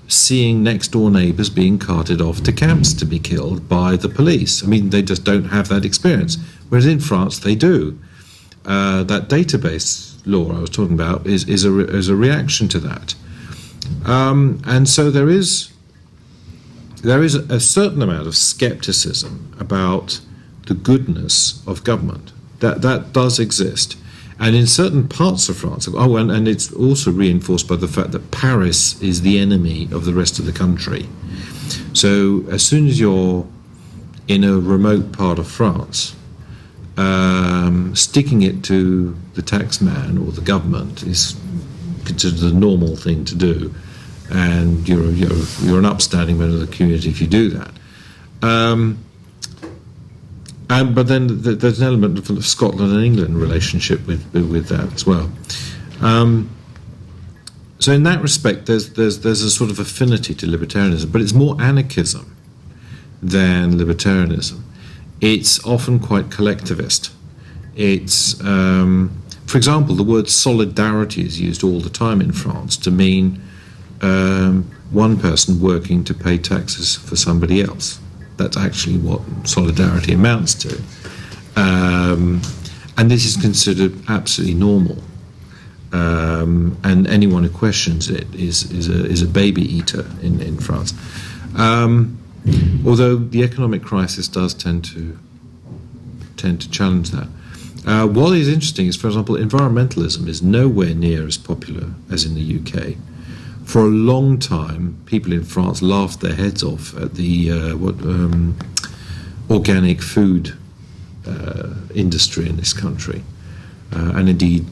seeing next door neighbours being carted off to camps to be killed by the police. I mean, they just don't have that experience. Whereas in France, they do. That database law I was talking about is a reaction to that. And so there is a certain amount of scepticism about the goodness of government. That does exist. And in certain parts of France, and it's also reinforced by the fact that Paris is the enemy of the rest of the country. So as soon as you're in a remote part of France, sticking it to the taxman or the government is considered the normal thing to do, and you're an upstanding member of the community if you do that. But then there's an element of the Scotland and England relationship with that as well. So in that respect, there's a sort of affinity to libertarianism, but it's more anarchism than libertarianism. It's often quite collectivist. It's, for example, the word solidarity is used all the time in France to mean one person working to pay taxes for somebody else. That's actually what solidarity amounts to. And this is considered absolutely normal. And anyone who questions it is a baby eater in France. Although the economic crisis does tend to challenge that. What is interesting is, for example, environmentalism is nowhere near as popular as in the UK. For a long time, people in France laughed their heads off at the organic food industry in this country, and indeed,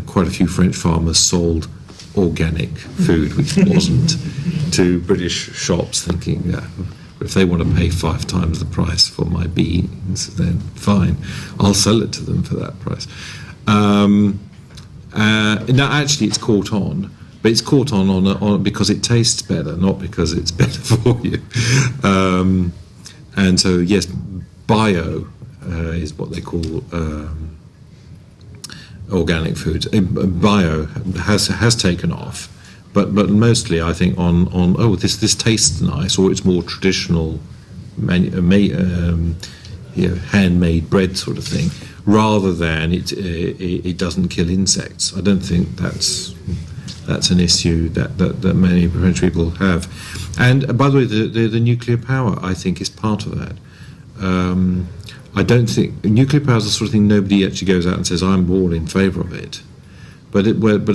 quite a few French farmers sold organic food, which wasn't, to British shops, thinking, if they want to pay 5 times the price for my beans, then fine, I'll sell it to them for that price. Now, actually, it's caught on. But it's caught on because it tastes better, not because it's better for you. And so, yes, bio is what they call organic foods. Bio has taken off, but mostly I think on this tastes nice, or it's more traditional, handmade bread sort of thing, rather than it doesn't kill insects. I don't think that's an issue that many French people have. And by the way, the nuclear power, I think, is part of that. I don't think nuclear power is the sort of thing nobody actually goes out and says I'm all in favour of it. But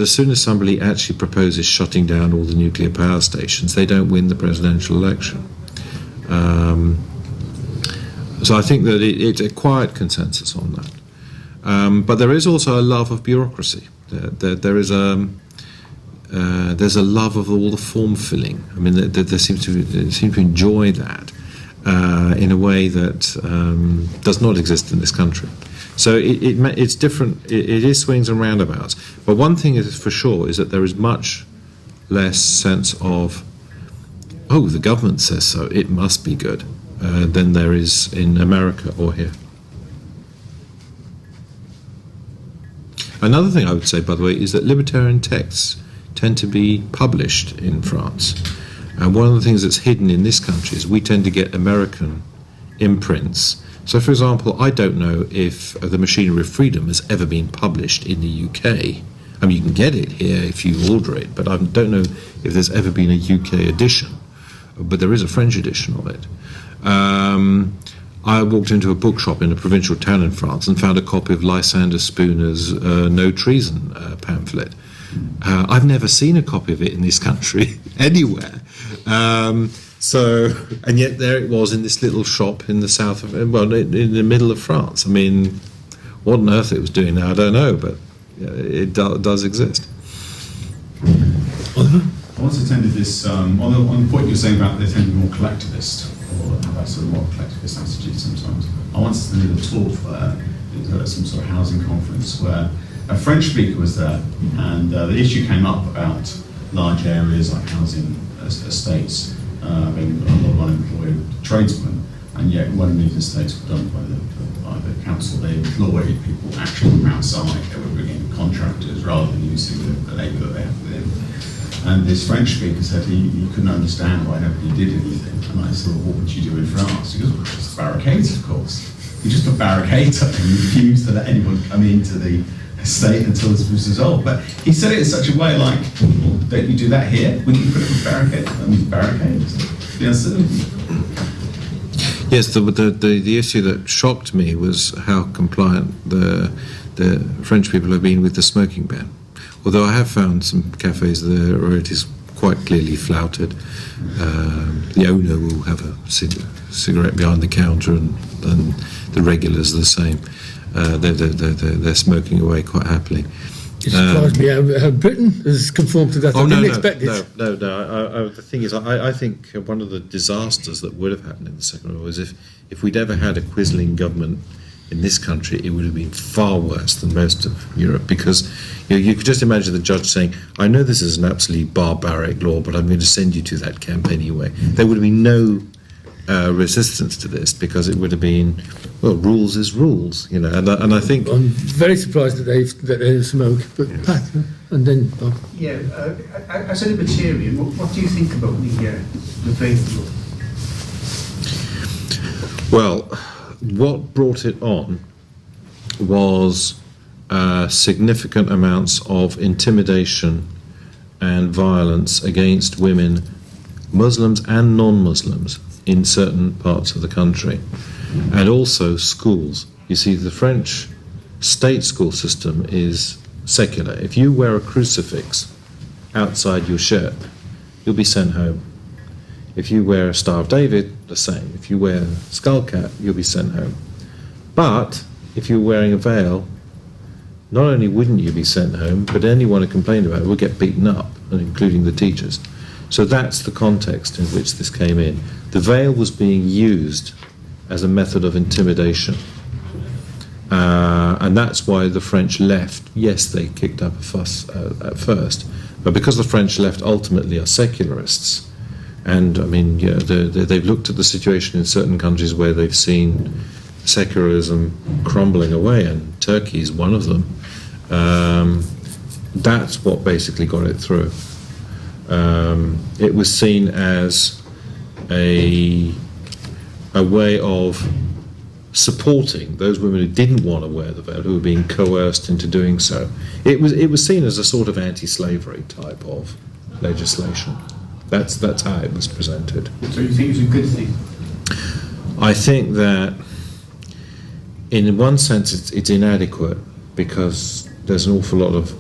as soon as somebody actually proposes shutting down all the nuclear power stations, they don't win the presidential election. So I think that it's a quiet consensus on that. But there is also a love of bureaucracy. There's a love of all the form filling. I mean, they seem to enjoy that in a way that does not exist in this country. So it's different. It is swings and roundabouts. But one thing is for sure is that there is much less sense of, oh, the government says so, it must be good, than there is in America or here. Another thing I would say, by the way, is that libertarian texts tend to be published in France. And one of the things that's hidden in this country is we tend to get American imprints. So, for example, I don't know if The Machinery of Freedom has ever been published in the UK. I mean, you can get it here if you order it, but I don't know if there's ever been a UK edition. But there is a French edition of it. I walked into a bookshop in a provincial town in France and found a copy of Lysander Spooner's No Treason pamphlet. I've never seen a copy of it in this country anywhere. And yet there it was in this little shop in the south of, in the middle of France. I mean, what on earth it was doing there, I don't know, but it does exist. I once attended this, on the point you were saying about they tend to be more collectivist, or have that sort of more collectivist attitude sometimes. I once attended a talk at some sort of housing conference where a French speaker was there, and the issue came up about large areas like housing estates being a lot of unemployed tradesmen, and yet when these estates were done by the council, they employed people actually from outside. They were bringing contractors rather than using the labour that they have within. And this French speaker said he couldn't understand why nobody did anything. And I said, well, what would you do in France? He goes, well, just barricades, of course. You just put barricades up and refuse to let anyone come into the estate until this was resolved. But he said it in such a way like, well, don't you do that here? Wouldn't you put up a barricades? Yes. Yes, the issue that shocked me was how compliant the French people have been with the smoking ban. Although I have found some cafes there where it is quite clearly flouted. The owner will have a cigarette behind the counter, and the regulars are the same. They're smoking away quite happily. It surprised me how Britain has conformed to that. I didn't expect it. No. The thing is, I think one of the disasters that would have happened in the Second World War is if we'd ever had a Quisling government in this country, it would have been far worse than most of Europe, because you could just imagine the judge saying, I know this is an absolutely barbaric law, but I'm going to send you to that camp anyway. There would have been no resistance to this, because it would have been, well, rules is rules, and I think I'm very surprised that they smoke, but Pat, and then Bob. Yeah, as a libertarian, what do you think about the vape law? Well, what brought it on was significant amounts of intimidation and violence against women, Muslims and non-Muslims, in certain parts of the country, and also schools. You see, the French state school system is secular. If you wear a crucifix outside your shirt, you'll be sent home. If you wear a Star of David, the same. If you wear a skull cap, you'll be sent home. But if you're wearing a veil, not only wouldn't you be sent home, but anyone who complained about it would get beaten up, including the teachers. So that's the context in which this came in. The veil was being used as a method of intimidation. And that's why the French left. Yes, they kicked up a fuss at first, but because the French left ultimately are secularists, and I mean, they've looked at the situation in certain countries where they've seen secularism crumbling away, and Turkey is one of them. That's what basically got it through. It was seen as a way of supporting those women who didn't want to wear the veil, who were being coerced into doing so. It was seen as a sort of anti-slavery type of legislation. That's how it was presented. So you think it's a good thing? I think that, in one sense, it's inadequate because there's an awful lot of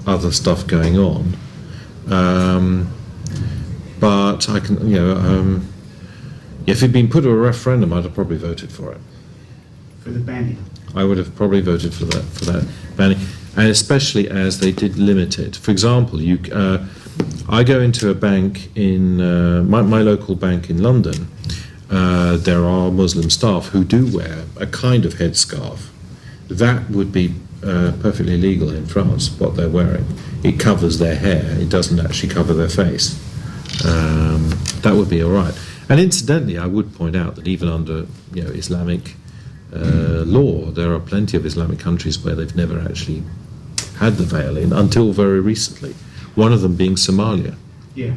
other stuff going on. But I can, if it'd been put to a referendum, I'd have probably voted for it. For the banning? I would have probably voted for that banning, and especially as they did limit it. For example, I go into a bank in my local bank in London. There are Muslim staff who do wear a kind of headscarf. That would be perfectly legal in France, what they're wearing. It covers their hair, it doesn't actually cover their face. That would be all right. And incidentally, I would point out that even under Islamic law, there are plenty of Islamic countries where they've never actually had the veil in until very recently. One of them being Somalia. Yeah.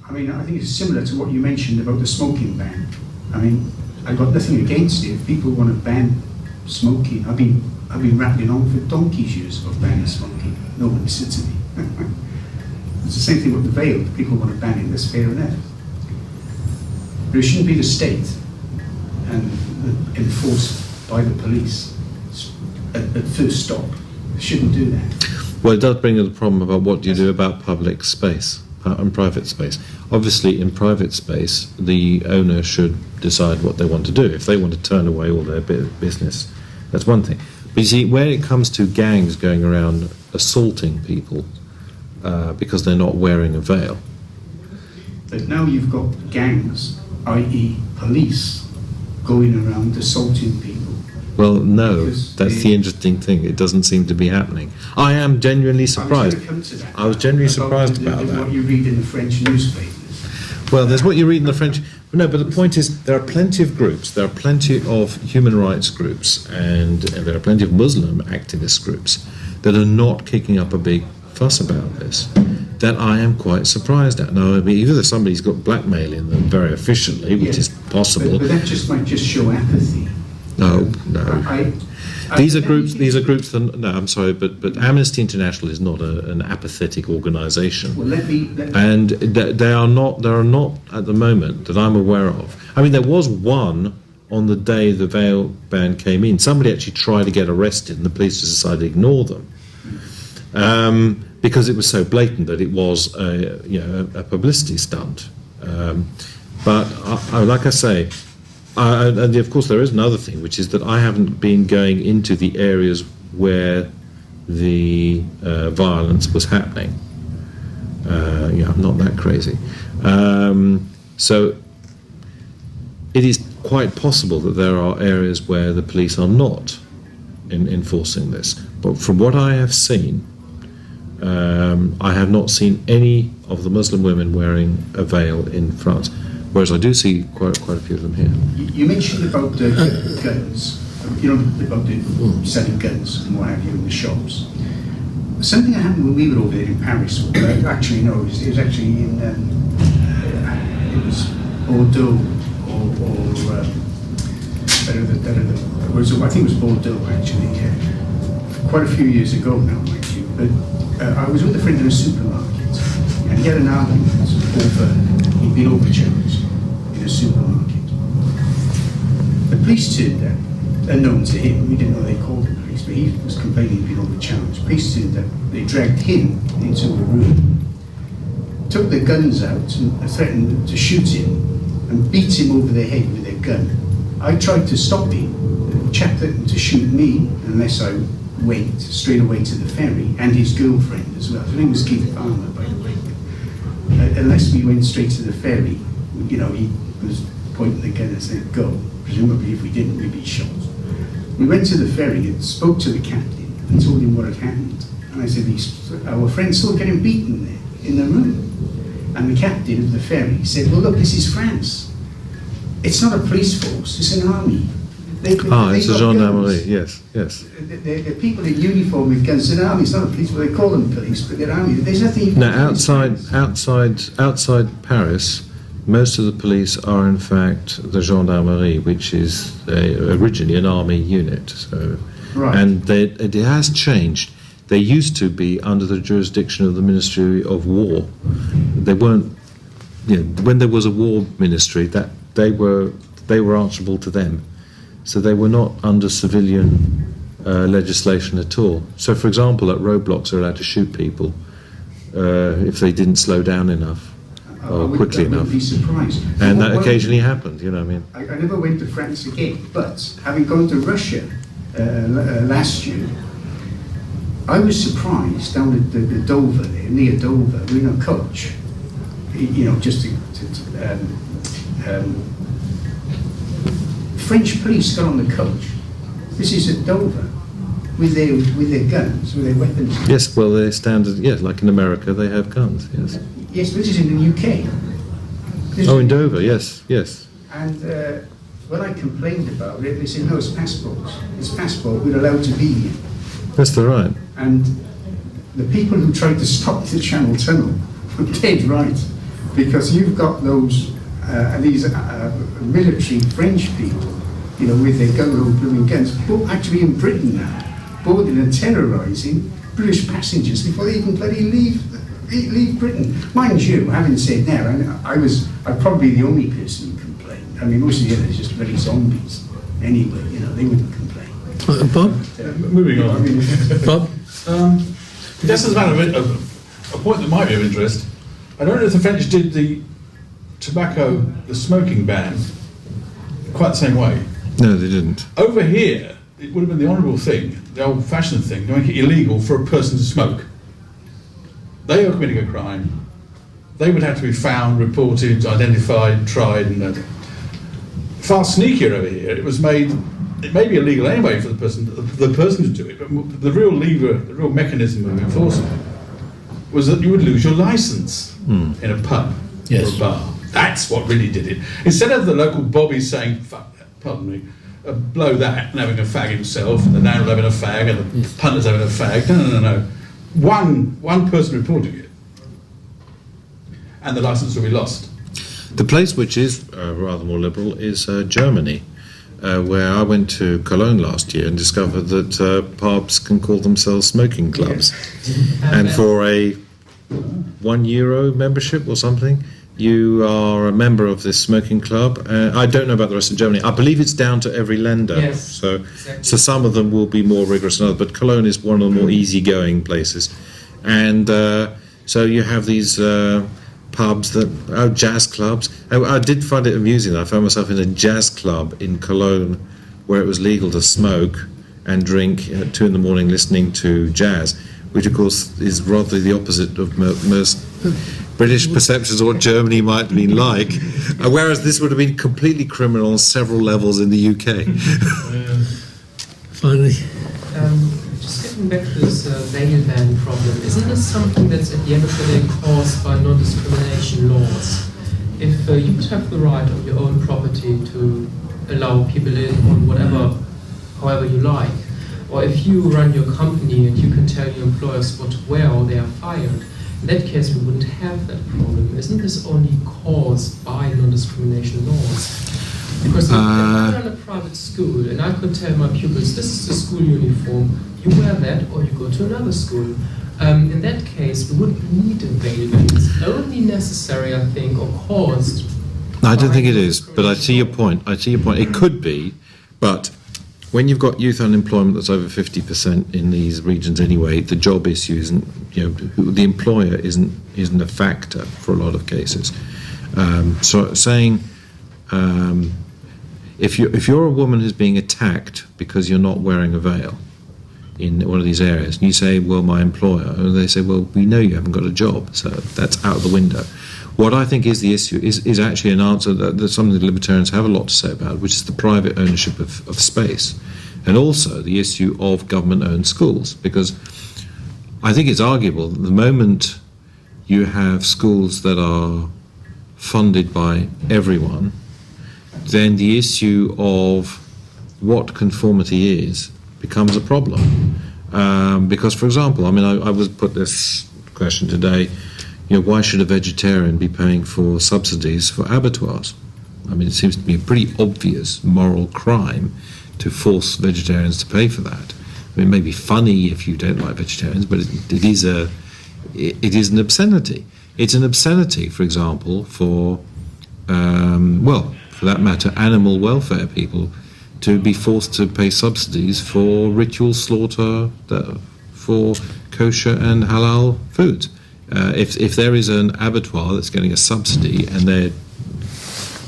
I mean, I think it's similar to what you mentioned about the smoking ban. I mean, I've got nothing against it. If people want to ban smoking, I've been rattling on for donkey's years of banning smoking. No one listens to me. It's the same thing with the veil. If people want to ban it, that's fair enough. But it shouldn't be the state and enforced by the police at first stop. It shouldn't do that. Well, it does bring in the problem about what do you do about public space and private space. Obviously, in private space, the owner should decide what they want to do. If they want to turn away all their business, that's one thing. But you see, when it comes to gangs going around assaulting people because they're not wearing a veil. But now you've got gangs, i.e. police, going around assaulting people. Well, no, Because that's the interesting thing. It doesn't seem to be happening. I am genuinely surprised. I was genuinely surprised about that. What you read in the French newspapers. Well, there's what you read in the French. No, but the point is, there are plenty of groups, there are plenty of human rights groups, and there are plenty of Muslim activist groups that are not kicking up a big fuss about this, that I am quite surprised at. Now, I mean, either somebody's got blackmail in them very efficiently, which is possible. But that just might just show apathy. No. These are groups. That, no, I'm sorry, but Amnesty International is not an apathetic organisation. Well, and they are not. There are not at the moment that I'm aware of. I mean, there was one on the day the veil ban came in. Somebody actually tried to get arrested, and the police just decided to ignore them because it was so blatant that it was a publicity stunt. But like I say. And of course, there is another thing, which is that I haven't been going into the areas where the violence was happening. I'm not that crazy. So it is quite possible that there are areas where the police are not enforcing this. But from what I have seen, I have not seen any of the Muslim women wearing a veil in France. Whereas I do see quite a few of them here. You mentioned about the guns, about the selling guns and what have you in the shops. Something that happened when we were over there in Paris, it was actually in, it was Bordeaux, I think it was Bordeaux actually, quite a few years ago now, mind you. But I was with a friend in a supermarket, and he had an argument over, he'd been overcharged in a supermarket. The police turned up, unknown to him, we didn't know they called the police, but he was complaining he'd been overcharged. Police turned up, they dragged him into a room, took their guns out and threatened to shoot him and beat him over the head with their gun. I tried to stop him, the chap threatened to shoot me unless I went straight away to the ferry, and his girlfriend as well. Her name was Keith Palmer, by the way. Unless we went straight to the ferry, he was pointing the gun and saying, go. Presumably if we didn't, we'd be shot. We went to the ferry and spoke to the captain and told him what had happened. And I said, our friend's still getting beaten there in the room. And the captain of the ferry said, well, look, this is France. It's not a police force, it's an army. They've got it's a guns. gendarmerie. Yes, yes. They're people in uniform with guns. They're army. It's not a police. Well, they call them police, but they're army. There's nothing. Now, outside Paris, most of the police are in fact the gendarmerie, which is originally an army unit. So, Right. and it has changed. They used to be under the jurisdiction of the Ministry of War. They weren't. When there was a war ministry, that they were answerable to them. So they were not under civilian legislation at all. So, for example, at roadblocks, they're allowed to shoot people if they didn't slow down enough or quickly enough. I would be surprised. And that occasionally happened, you know what I mean? I never went to France again, but having gone to Russia last year, I was surprised down at the Dover there, near Dover, we're in a coach, just to French police got on the coach. This is at Dover with their guns, with their weapons. Yes, well, they're standard. Yes, like in America, they have guns. Yes. Yes, this is in the UK. In Dover. Yes, yes. And when I complained about it, they said, no, it's passports. It's passport, we're allowed to be here. That's the right. And the people who tried to stop the Channel Tunnel were dead right, because you've got these military French people, with their gun-blooming guns, but actually in Britain now, boarding and terrorising British passengers before they even bloody leave Britain. Mind you, having said that, I'm probably the only person who complained. I mean, most of the others are just bloody zombies. Anyway, they wouldn't complain. Bob? Moving on. Bob? Just as a matter of a point that might be of interest, I don't know if the French did the smoking ban quite the same way. No, they didn't. Over here, it would have been the honourable thing, the old-fashioned thing, to make it illegal for a person to smoke. They are committing a crime. They would have to be found, reported, identified, tried, and far sneakier over here. It may be illegal anyway for the person to do it, but the real lever, the real mechanism of enforcement was that you would lose your licence in a pub or a bar. That's what really did it. Instead of the local bobbies saying, fuck that, pardon me, blow that, and having a fag himself, and the landlord having a fag, and the punter's having a fag. No. One person reporting it, and the licence will be lost. The place which is rather more liberal is Germany, where I went to Cologne last year and discovered that pubs can call themselves smoking clubs. And for a €1 membership or something, you are a member of this smoking club. I don't know about the rest of Germany. I believe it's down to every lender. Yes, so exactly. So some of them will be more rigorous than others, but Cologne is one of the more easygoing places. And so you have these pubs, jazz clubs. I did find it amusing that I found myself in a jazz club in Cologne where it was legal to smoke and drink at 2 a.m. listening to jazz, which of course is rather the opposite of most British perceptions of what Germany might have been like, whereas this would have been completely criminal on several levels in the UK. Finally. Just getting back to this veil ban problem, isn't this something that's at the end of the day caused by non-discrimination laws? If you would have the right on your own property to allow people in on however you like, or if you run your company and you can tell your employers what to wear or they are fired, in that case we wouldn't have that problem. Isn't this only caused by non-discrimination laws? Because if I run a private school and I could tell my pupils, this is the school uniform, you wear that or you go to another school. In that case, we wouldn't need a veil ban. It's only necessary, I think, or caused. I don't think it is, but I see your point. It could be, but when you've got youth unemployment that's over 50% in these regions anyway, the job issue isn't, the employer isn't a factor for a lot of cases. So saying, if you're a woman who's being attacked because you're not wearing a veil in one of these areas, and you say, well, my employer, and they say, well, we know you haven't got a job, so that's out of the window. What I think is the issue is actually an answer that some of the libertarians have a lot to say about, which is the private ownership of space, and also the issue of government-owned schools, because I think it's arguable that the moment you have schools that are funded by everyone, then the issue of what conformity is becomes a problem. Because, for example, I mean, I was put this question today, why should a vegetarian be paying for subsidies for abattoirs? I mean, it seems to be a pretty obvious moral crime to force vegetarians to pay for that. I mean, it may be funny if you don't like vegetarians, but it is an obscenity. It's an obscenity, for example, for that matter, animal welfare people to be forced to pay subsidies for ritual slaughter for kosher and halal foods. If there is an abattoir that's getting a subsidy and they're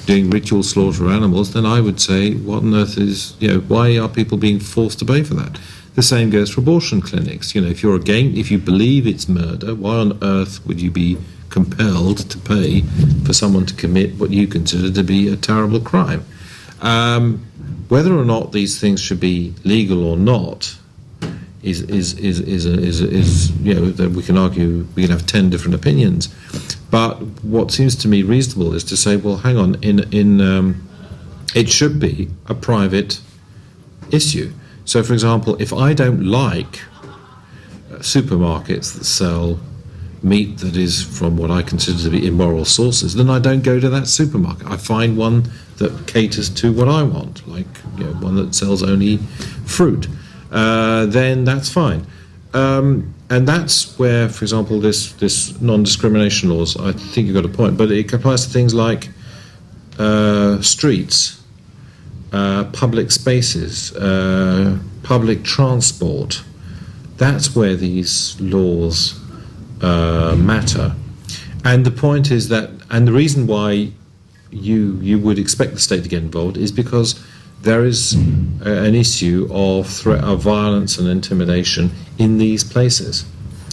doing ritual slaughter of animals, then I would say, what on earth is, why are people being forced to pay for that? The same goes for abortion clinics. If you believe it's murder, why on earth would you be compelled to pay for someone to commit what you consider to be a terrible crime? Whether or not these things should be legal or not is that we can argue, we can have 10 different opinions. But what seems to me reasonable is to say, well, hang on, it should be a private issue. So, for example, if I don't like supermarkets that sell meat that is from what I consider to be immoral sources, then I don't go to that supermarket. I find one that caters to what I want, like one that sells only fruit. Then that's fine. And that's where, for example, this non-discrimination laws, I think you've got a point, but it applies to things like streets, public spaces, public transport. That's where these laws matter. And the point is that, and the reason why you would expect the state to get involved is because there is an issue of threat of violence and intimidation in these places.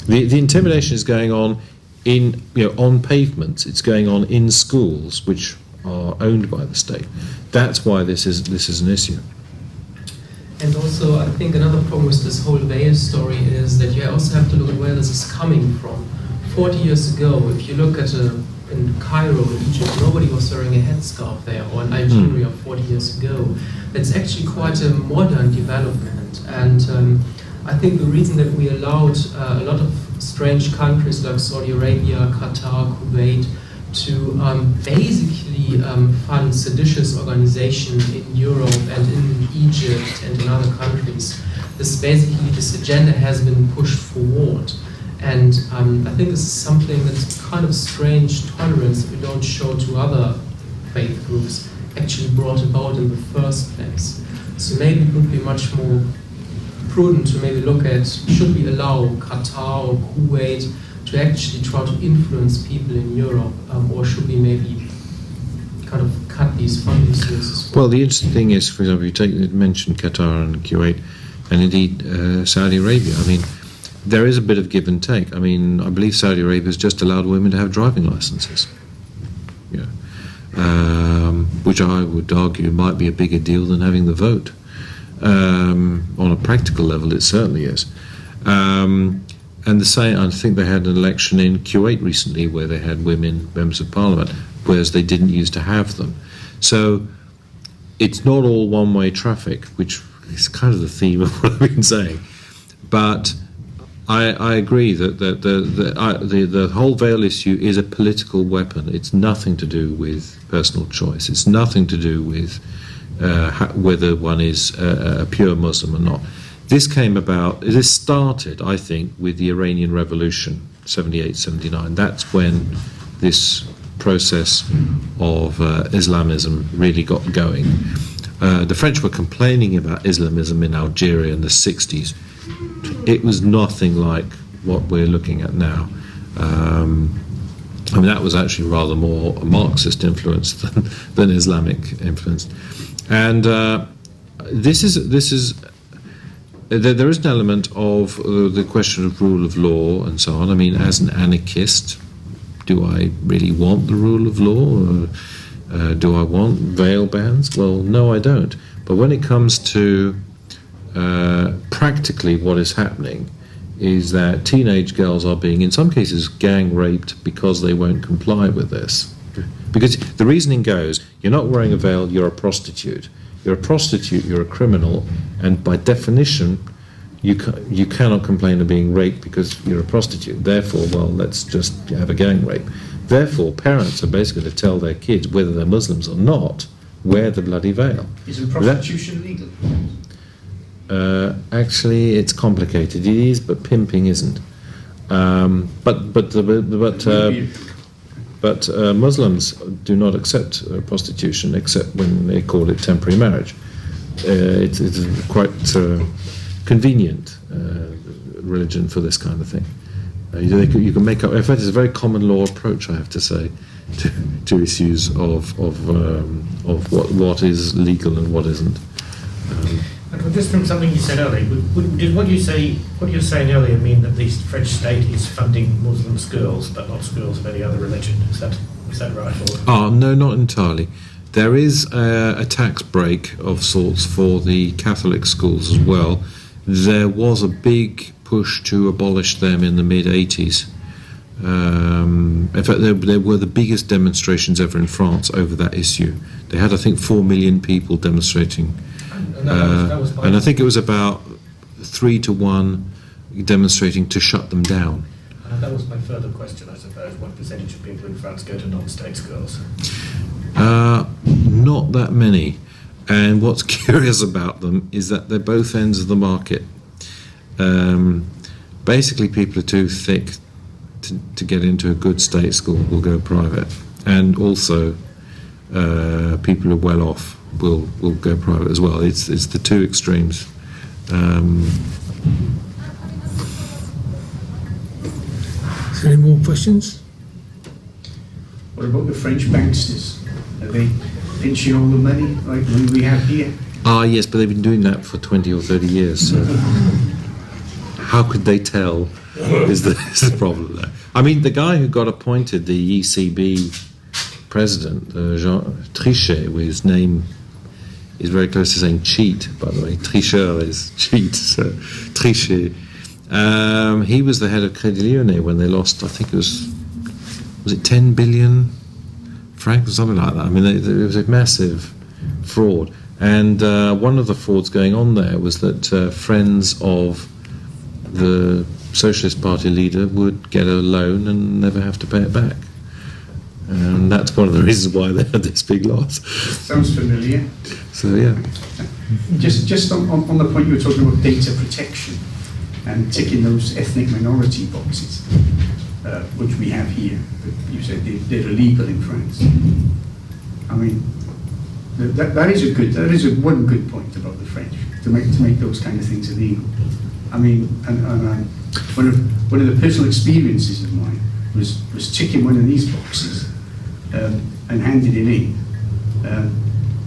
The intimidation is going on on pavements. It's going on in schools, which are owned by the state. That's why this is an issue. And also, I think another problem with this whole veil story is that you also have to look at where this is coming from. 40 years ago, if you look at in Cairo, in Egypt, nobody was wearing a headscarf there, or in Algeria 40 years ago. It's actually quite a modern development. And I think the reason that we allowed a lot of strange countries like Saudi Arabia, Qatar, Kuwait to basically fund seditious organization in Europe and in Egypt and in other countries. This agenda has been pushed forward. And I think this is something that's kind of strange tolerance that we don't show to other faith groups actually brought about in the first place. So maybe it would be much more prudent to maybe look at, should we allow Qatar or Kuwait to actually try to influence people in Europe, or should we maybe kind of cut these funding sources? Well, the interesting thing is, for example, you mentioned Qatar and Kuwait, and indeed Saudi Arabia. I mean, there is a bit of give and take. I mean, I believe Saudi Arabia has just allowed women to have driving licenses, which I would argue might be a bigger deal than having the vote. On a practical level, it certainly is. And the same, I think they had an election in Kuwait recently where they had women members of parliament, whereas they didn't used to have them. So it's not all one-way traffic, which is kind of the theme of what I've been saying. But I agree that the whole veil issue is a political weapon. It's nothing to do with personal choice. It's nothing to do with whether one is a pure Muslim or not. This started, I think, with the Iranian Revolution, 78, 79. That's when this process of Islamism really got going. The French were complaining about Islamism in Algeria in the 60s. It was nothing like what we're looking at now. I mean, that was actually rather more a Marxist influence than Islamic influence. And there is an element of the question of rule of law and so on. I mean, as an anarchist, do I really want the rule of law? Or, do I want veil bans? Well, no, I don't. But when it comes to practically what is happening is that teenage girls are being, in some cases, gang raped because they won't comply with this. Because the reasoning goes, you're not wearing a veil, you're a prostitute. You're a prostitute, you're a criminal, and by definition, you cannot complain of being raped because you're a prostitute. Therefore, well, let's just have a gang rape. Therefore, parents are basically to tell their kids, whether they're Muslims or not, wear the bloody veil. Isn't prostitution legal? Actually, it's complicated. It is, but pimping isn't. But Muslims do not accept prostitution except when they call it temporary marriage. It's quite convenient religion for this kind of thing. You can make up. In fact, it's a very common law approach, I have to say, to issues of what is legal and what isn't. Just from something you said earlier, did what you're saying earlier mean that the French state is funding Muslim schools, but not schools of any other religion? Is that right? Oh, no, not entirely. There is a tax break of sorts for the Catholic schools as well. There was a big push to abolish them in the mid-80s. In fact, there were the biggest demonstrations ever in France over that issue. They had, I think, 4 million people demonstrating. And I think it was about 3 to 1 demonstrating to shut them down. That was my further question, I suppose. What percentage of people in France go to non-state schools? Not that many. And what's curious about them is that they're both ends of the market. Basically, people are too thick to get into a good state school will go private. And also, people who are well off will go private as well. It's the two extremes. Is there any more questions? What about the French banksters? Are they pinching all the money like we have here? Yes, but they've been doing that for 20 or 30 years. So how could they tell is the problem there. I mean, the guy who got appointed the ECB president, Jean Trichet, his name is very close to saying cheat, by the way. Tricheur is cheat, so Trichet. He was the head of Crédit Lyonnais when they lost, I think it was it 10 billion francs or something like that? I mean, it was a massive fraud. And one of the frauds going on there was that friends of the Socialist Party leader would get a loan and never have to pay it back. And that's one of the reasons why they had this big loss. Sounds familiar. So, yeah. Just on the point you were talking about data protection and ticking those ethnic minority boxes, which we have here. You said they're illegal in France. I mean, that is one good point about the French, to make those kind of things illegal. I mean, and one of the personal experiences of mine was ticking one of these boxes and handing it in.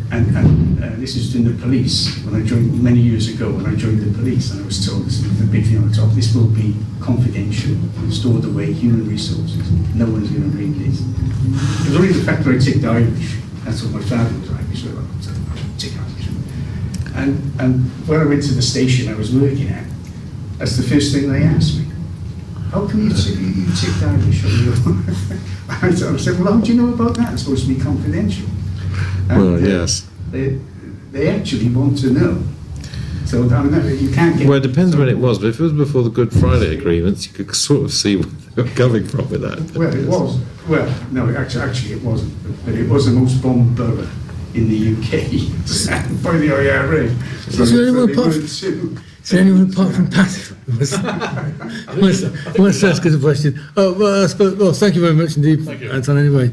And this is in the police when I joined many years ago. When I joined the police, and I was told this is the big thing on the top. This will be confidential, stored away, human resources. No one's going to read this. It was only the fact that I ticked Irish. That's what my father was Irish. So I tick Irish. And when I went to the station I was working at, that's the first thing they asked me. How come you ticked Irish on your? I said, well, how do you know about that? It's supposed to be confidential. And well, yes. They actually want to know. So I mean, you can't get. Well, it depends when it was, but if it was before the Good Friday agreements, you could sort of see where they were coming from with that. Well, it was. Well, no, actually it wasn't. But it was the most bombed borough in the UK by the IRA. So Is there anyone apart from Pat? What's that good question? Oh, well, I suppose, well, thank you very much indeed, Anton, anyway.